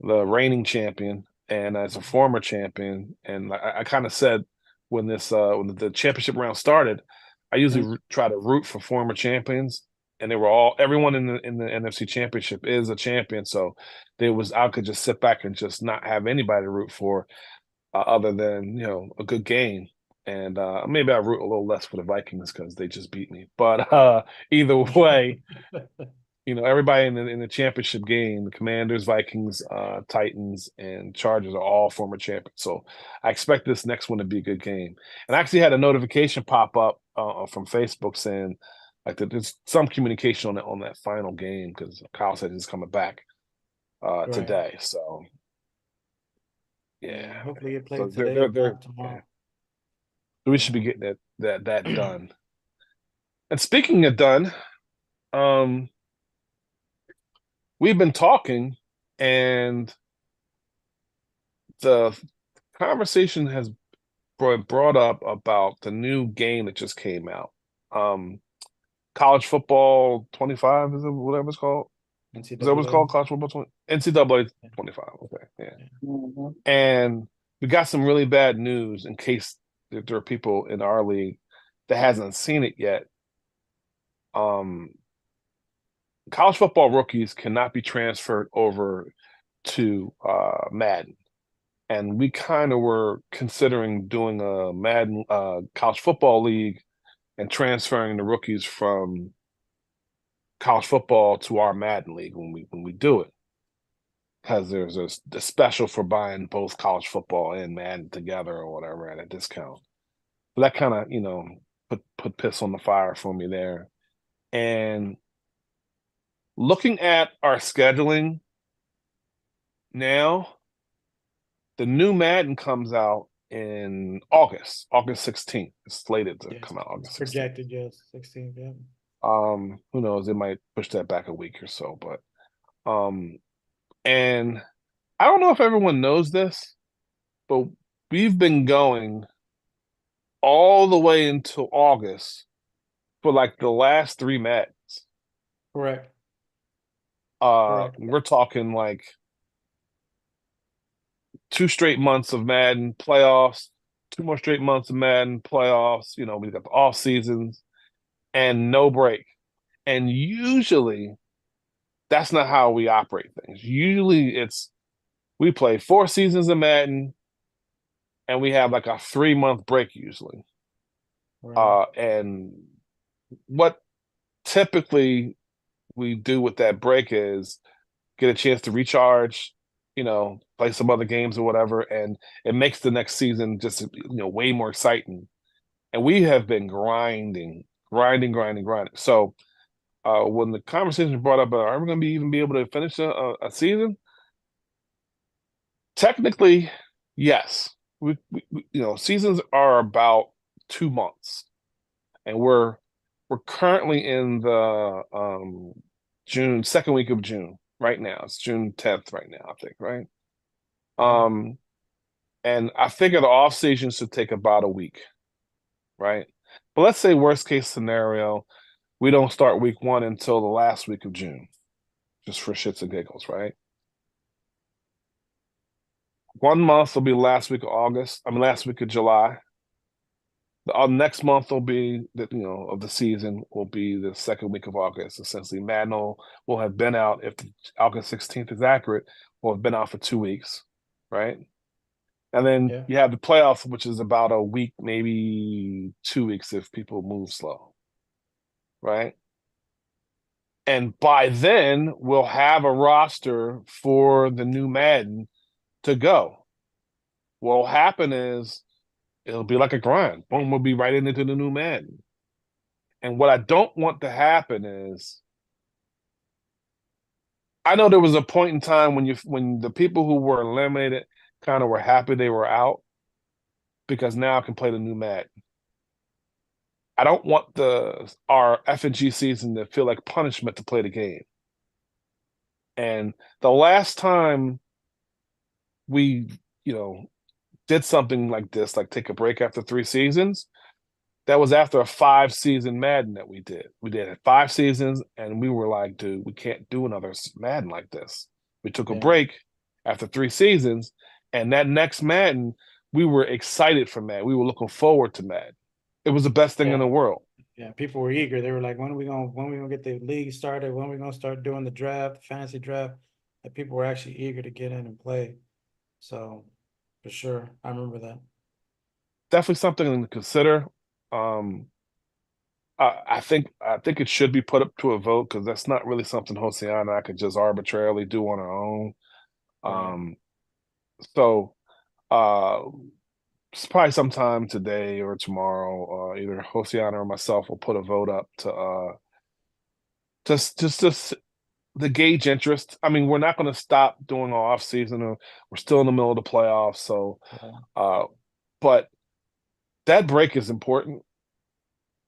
S5: reigning champion and as a former champion. And I kind of said when when the championship round started, I usually try to root for former champions, and everyone in the NFC Championship is a champion. So I could just sit back and just not have anybody to root for other than a good game. And maybe I root a little less for the Vikings because they just beat me. But either way, everybody in the championship game, the Commanders, Vikings, Titans, and Chargers are all former champions. So I expect this next one to be a good game. And I actually had a notification pop up from Facebook saying like that there's some communication on that final game because Kyle said he's coming back today. So yeah,
S3: hopefully it plays
S5: so
S3: today or tomorrow.
S5: So we should be getting that done. And speaking of done, we've been talking, and the conversation has brought up about the new game that just came out. College football 25, is it whatever it's called?
S3: NCAA.
S5: Is that what it's called? College football 20? NCAA 25. Okay, yeah.
S4: Mm-hmm.
S5: And we got some really bad news in case there are people in our league that hasn't seen it yet. College football rookies cannot be transferred over to Madden. And we kind of were considering doing a Madden college football league and transferring the rookies from college football to our Madden league when we do it, because there's a special for buying both college football and Madden together or whatever at a discount. So that kind of put piss on the fire for me there. And looking at our scheduling now, the new Madden comes out in August 16th. It's slated to come out August 16th.
S3: Projected, yes, 16th, yeah.
S5: Who knows? It might push that back a week or so, but and I don't know if everyone knows this, but we've been going all the way until August for like the last 3 Maddens.
S3: Correct.
S5: We're talking like 2 straight months of Madden playoffs, 2 more straight months of Madden playoffs. We got the off seasons and no break. And usually that's not how we operate things. Usually we play 4 seasons of Madden and we have like a 3-month break usually.
S3: Right.
S5: And what typically we do with that break is get a chance to recharge, play some other games or whatever, and it makes the next season just way more exciting. And we have been grinding. So when the conversation brought up, are we going to even be able to finish a season? Technically, yes. We seasons are about 2 months, and we're currently in the second week of June right now. It's June 10th right now, I think, right? And I figure the off season should take about a week, right? But let's say worst case scenario, we don't start week 1 until the last week of June, just for shits and giggles, right? 1 month will be last week of July. Next month will be of the season will be the second week of August. Essentially, Madden will have been out if August 16th is accurate. Will have been out for 2 weeks, right? And then
S3: Yeah.
S5: you have the playoffs, which is about a week, maybe 2 weeks if people move slow, right? And by then, we'll have a roster for the new Madden to go. What'll happen is it'll be like a grind. Boom, we'll be right into the new Madden. And what I don't want to happen is I know there was a point in time when the people who were eliminated kind of were happy they were out because now I can play the new Madden. I don't want our FNG season to feel like punishment to play the game. And the last time we, did something like this, like take a break after 3 seasons, that was after a 5-season Madden that we did. We did 5 seasons, and we were like, dude, we can't do another Madden like this. We took a break after 3 seasons, and that next Madden, we were excited for Madden. We were looking forward to Madden. It was the best thing in the world.
S3: Yeah, people were eager. They were like, when are we gonna get the league started? When are we gonna start doing the draft, the fantasy draft? And people were actually eager to get in and play. So for sure, I remember that.
S5: Definitely something to consider. I think it should be put up to a vote because that's not really something Hosiana and I could just arbitrarily do on our own.
S3: Right.
S5: So it's probably sometime today or tomorrow, either Hosiana or myself will put a vote up to just to gauge interest. I mean, we're not going to stop doing our off season. We're still in the middle of the playoffs, so but that break is important.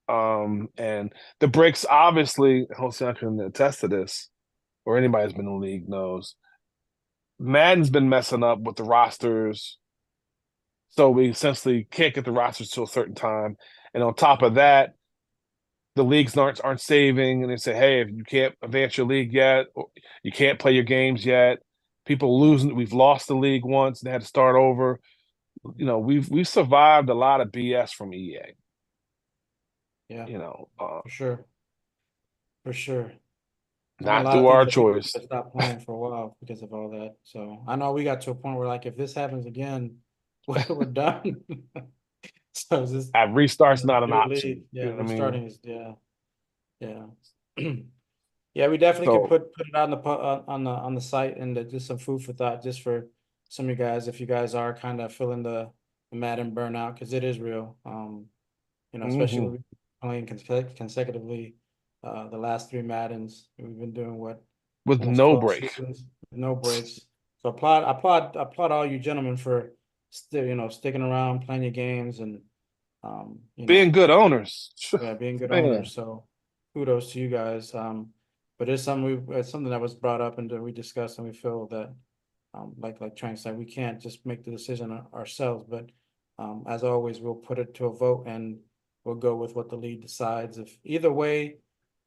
S5: And the breaks, obviously, Hosiana can attest to this, or anybody who's been in the league knows. Madden's been messing up with the rosters, so we essentially can't get the rosters to a certain time. And on top of that, the leagues aren't saving, and they say, "Hey, if you can't advance your league yet, or you can't play your games yet." People losing. We've lost the league once and had to start over. We've survived a lot of BS from EA.
S3: Yeah,
S5: You know,
S3: for sure. For sure. I know a
S5: not
S3: lot of
S5: through
S3: things
S5: our
S3: that people
S5: choice.
S3: have stopped playing for a while because of all that. So I know we got to a point where like if this happens again, we're done. So it's just
S5: Restart's not an
S3: new
S5: option.
S3: league. Yeah,
S5: You know what I mean?
S3: restarting is yeah. Yeah, we definitely could
S5: So
S3: put it on the on the site and just some food for thought just for some of you guys if you guys are kind of feeling the Madden burnout because it is real. Especially when
S5: mhm.
S3: we're playing consecutively the last 3 Maddens. We've been doing what
S5: With
S3: almost
S5: no
S3: 12
S5: break,
S3: seasons, no breaks. So applaud all you gentlemen for still sticking around, playing your games, and um, you
S5: being
S3: know,
S5: good owners.
S3: yeah, being good
S5: Man,
S3: owners. So kudos to you guys. But it's something that was brought up and that we discussed, and we feel that, like Trank said, we can't just make the decision ourselves. But as always, we'll put it to a vote, and we'll go with what the league decides. If either way,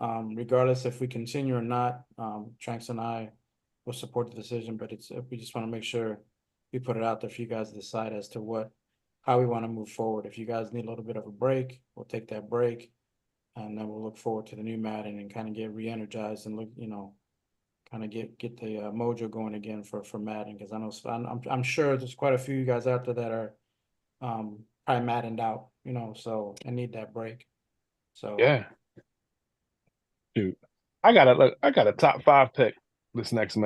S3: regardless if we continue or not, Tranks and I will support the decision. But we just want to make sure we put it out there for you guys to decide as to how we want to move forward. If you guys need a little bit of a break, we'll take that break. And then we'll look forward to the new Madden and kind of get re-energized and kind of get the mojo going again for Madden because I know I'm sure there's quite a few of you guys out there that are probably maddened out, so and need that break. So
S5: yeah, shoot. I got a top 5 pick this next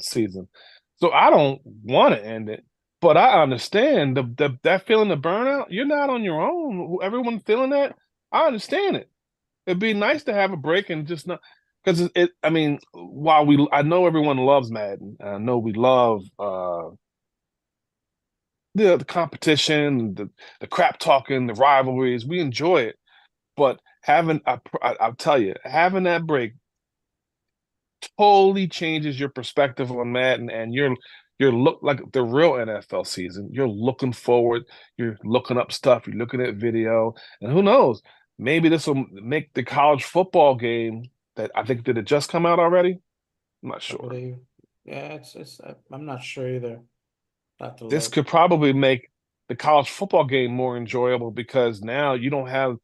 S5: season. So I don't want to end it, but I understand that feeling of burnout. You're not on your own. Everyone feeling that. I understand it. It'd be nice to have a break and just not because I mean, I know everyone loves Madden. I know we love the competition, the crap talking, the rivalries. We enjoy it, but I'll tell you, having that break totally changes your perspective on Madden, and you're look like the real NFL season. You're looking forward. You're looking up stuff. You're looking at video, and who knows? Maybe this will make the college football game that I think did it just come out already? I'm not
S3: I
S5: sure.
S3: believe, yeah, I'm not sure either. I have to
S5: This
S3: look.
S5: could probably make the college football game more enjoyable because now you don't have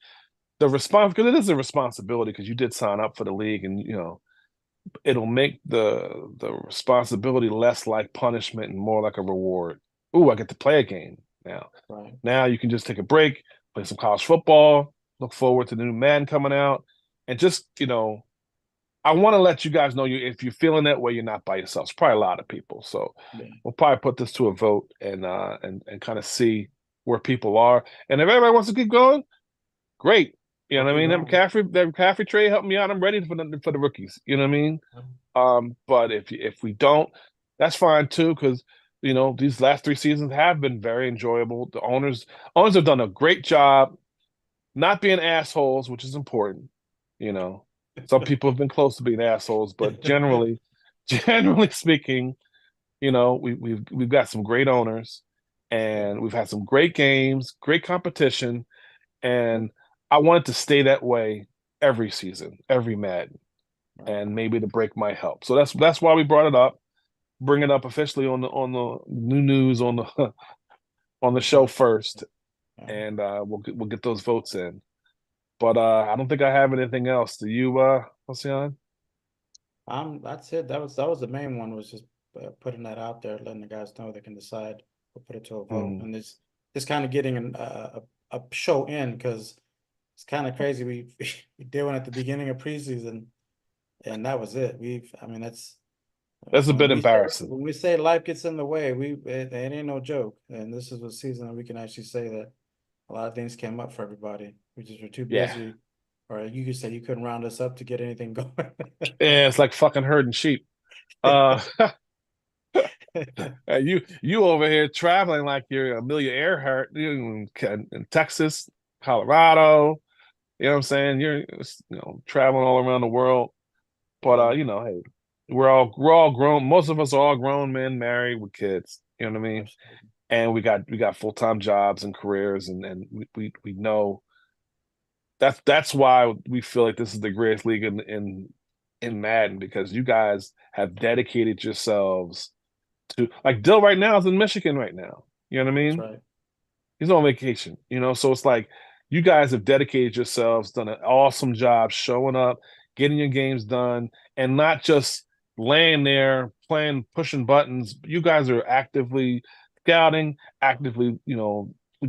S5: the response, because it is a responsibility because you did sign up for the league, and it'll make the responsibility less like punishment and more like a reward. Ooh, I get to play a game now.
S3: Right.
S5: Now you can just take a break, play some college football, look forward to the new Madden coming out, and just I want to let you guys know if you're feeling that way, you're not by yourself. It's probably a lot of people. So
S3: Yeah.
S5: we'll probably put this to a vote and kind of see where people are. And if everybody wants to keep going, great. You know what I mean? That McCaffrey trade helped me out. I'm ready for the rookies. You know what I mean? But if we don't, that's fine too, because these last 3 seasons have been very enjoyable. The owners have done a great job not being assholes, which is important. Some people have been close to being assholes, but generally speaking, we've got some great owners, and we've had some great games, great competition, and I want it to stay that way every season, every Madden, and maybe the break might help. So that's why we brought it up, bring it up officially on the new news on the on the show first, and we'll get those votes in. But I don't think I have anything else. Do you, Ocean?
S3: That's it. That was the main one, was just putting that out there, letting the guys know they can decide or put it to a vote. And it's kind of getting a show in, because it's kind of crazy. We did one at the beginning of preseason, and that was it. That's
S5: a bit embarrassing.
S3: When we say life gets in the way, it ain't no joke. And this is a season that we can actually say that a lot of things came up for everybody. We just were too busy, or you could say you couldn't round us up to get anything going.
S5: Yeah, it's like fucking herding sheep. You over here traveling like you're Amelia Earhart in Texas, Colorado. You know what I'm saying? You're traveling all around the world. But hey, we're all grown. Most of us are all grown men, married with kids. You know what I mean?
S3: Absolutely.
S5: And we got full-time jobs and careers, and we know that's why we feel like this is the greatest league in Madden, because you guys have dedicated yourselves to, like, Dill right now is in Michigan right now. You know what I mean?
S3: That's right.
S5: He's on vacation, so it's like you guys have dedicated yourselves, done an awesome job showing up, getting your games done, and not just laying there playing, pushing buttons. You guys are actively scouting, actively,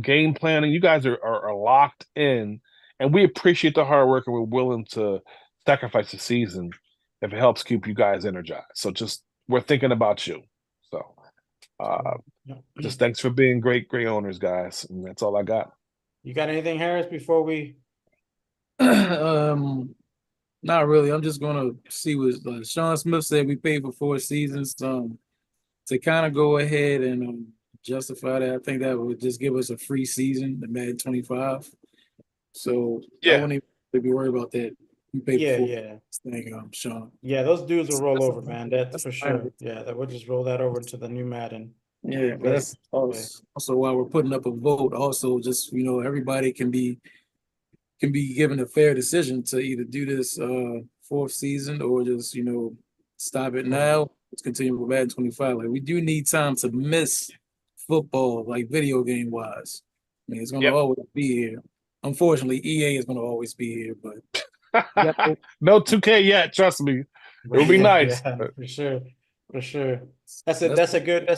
S5: game planning. You guys are locked in, and we appreciate the hard work, and we're willing to sacrifice the season if it helps keep you guys energized. So we're thinking about you. So just thanks for being great owners, guys. And that's all I got.
S3: You got anything, Harris, before we?
S4: Not really. I'm just gonna see what Sean Smith said. We paid for 4 seasons. To kind of go ahead and justify that, I think that would just give us a free season, the Madden 25. So I wouldn't even be worried about that. We paid for thing, Sean.
S3: Yeah, those dudes will roll over, man. That's for sure. Yeah, that we'll just roll that over to the new Madden.
S4: Yeah, that's also why we're putting up a vote. Also, just everybody can be given a fair decision to either do this 4th season or just stop it now. Let's continue with Madden 25. Like, we do need time to miss football, like video game wise. I mean, it's gonna always be here. Unfortunately, EA is gonna always be here, but
S5: no 2K yet. Trust me, it'll be nice.
S3: Yeah, for sure. That's a good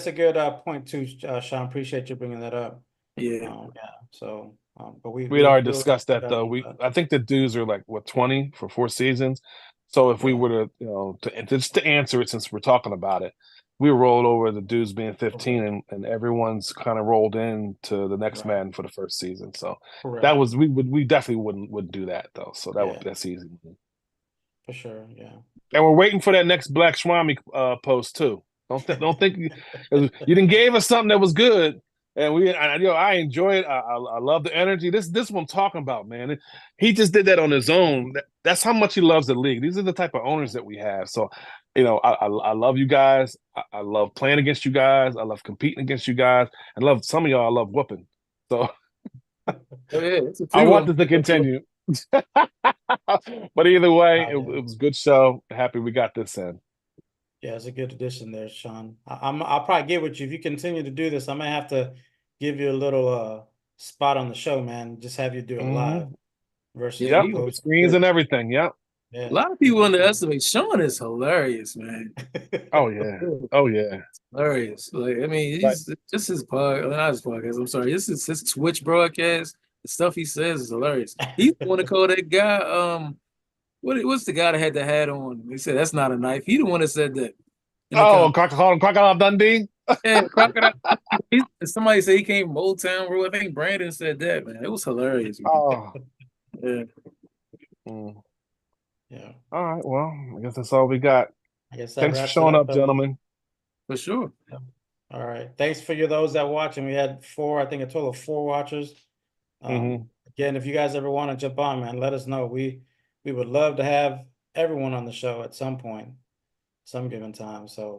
S3: point too, Sean. Appreciate you bringing that up.
S4: Yeah.
S3: So, but
S5: we'd already discussed that though. I think the dues are like 20 for 4 seasons. So if we were to answer it, since we're talking about it, we rolled over the dues being 15, and everyone's kind of rolled into the next Madden for the first season. So that was we definitely wouldn't do that though. So that's easy.
S3: For sure, yeah.
S5: And we're waiting for that next Black Swami post too. Don't think you didn't gave us something that was good. And I enjoy it. I love the energy. This what I'm talking about, man. He just did that on his own. That's how much he loves the league. These are the type of owners that we have. So, I love you guys. I love playing against you guys. I love competing against you guys. I love some of y'all. I love whooping. So, I want this to continue. But either way, it was a good show. Happy we got this in.
S3: Yeah, it's a good addition there, Sean. I'll probably get with you if you continue to do this. I may have to give you a little spot on the show, man. Just have you do it live versus
S4: Yeah,
S5: Yep,
S3: you
S5: with the
S3: post.
S5: screens and everything. Yep.
S3: Yeah.
S4: a lot of people underestimate Sean is hilarious, man.
S5: Oh yeah. Oh yeah.
S4: Hilarious. Like, I mean,
S5: Right.
S4: he's just his not his podcast. I'm sorry. This is his Twitch broadcast. The stuff he says is hilarious. He's the one to call that guy. What's the guy that had the hat on? He said that's not a knife. He the one that said that in the
S5: Oh,
S4: comments.
S5: Crocodile Dundee.
S4: Yeah, crocodile. Somebody said he came from Old Town Road. I think Brandon said that, man. It was hilarious, man.
S5: Oh.
S4: Yeah.
S5: Mm.
S3: Yeah.
S5: All right. Well, I guess that's all we got.
S3: I guess that
S5: Thanks for
S3: wraps it
S5: showing up,
S3: up.
S5: gentlemen.
S4: For sure.
S3: All right. Thanks for those that watching. We had I think a total of 4 watchers. Again, if you guys ever want to jump on, man, let us know. We would love to have everyone on the show at some point, some given time. So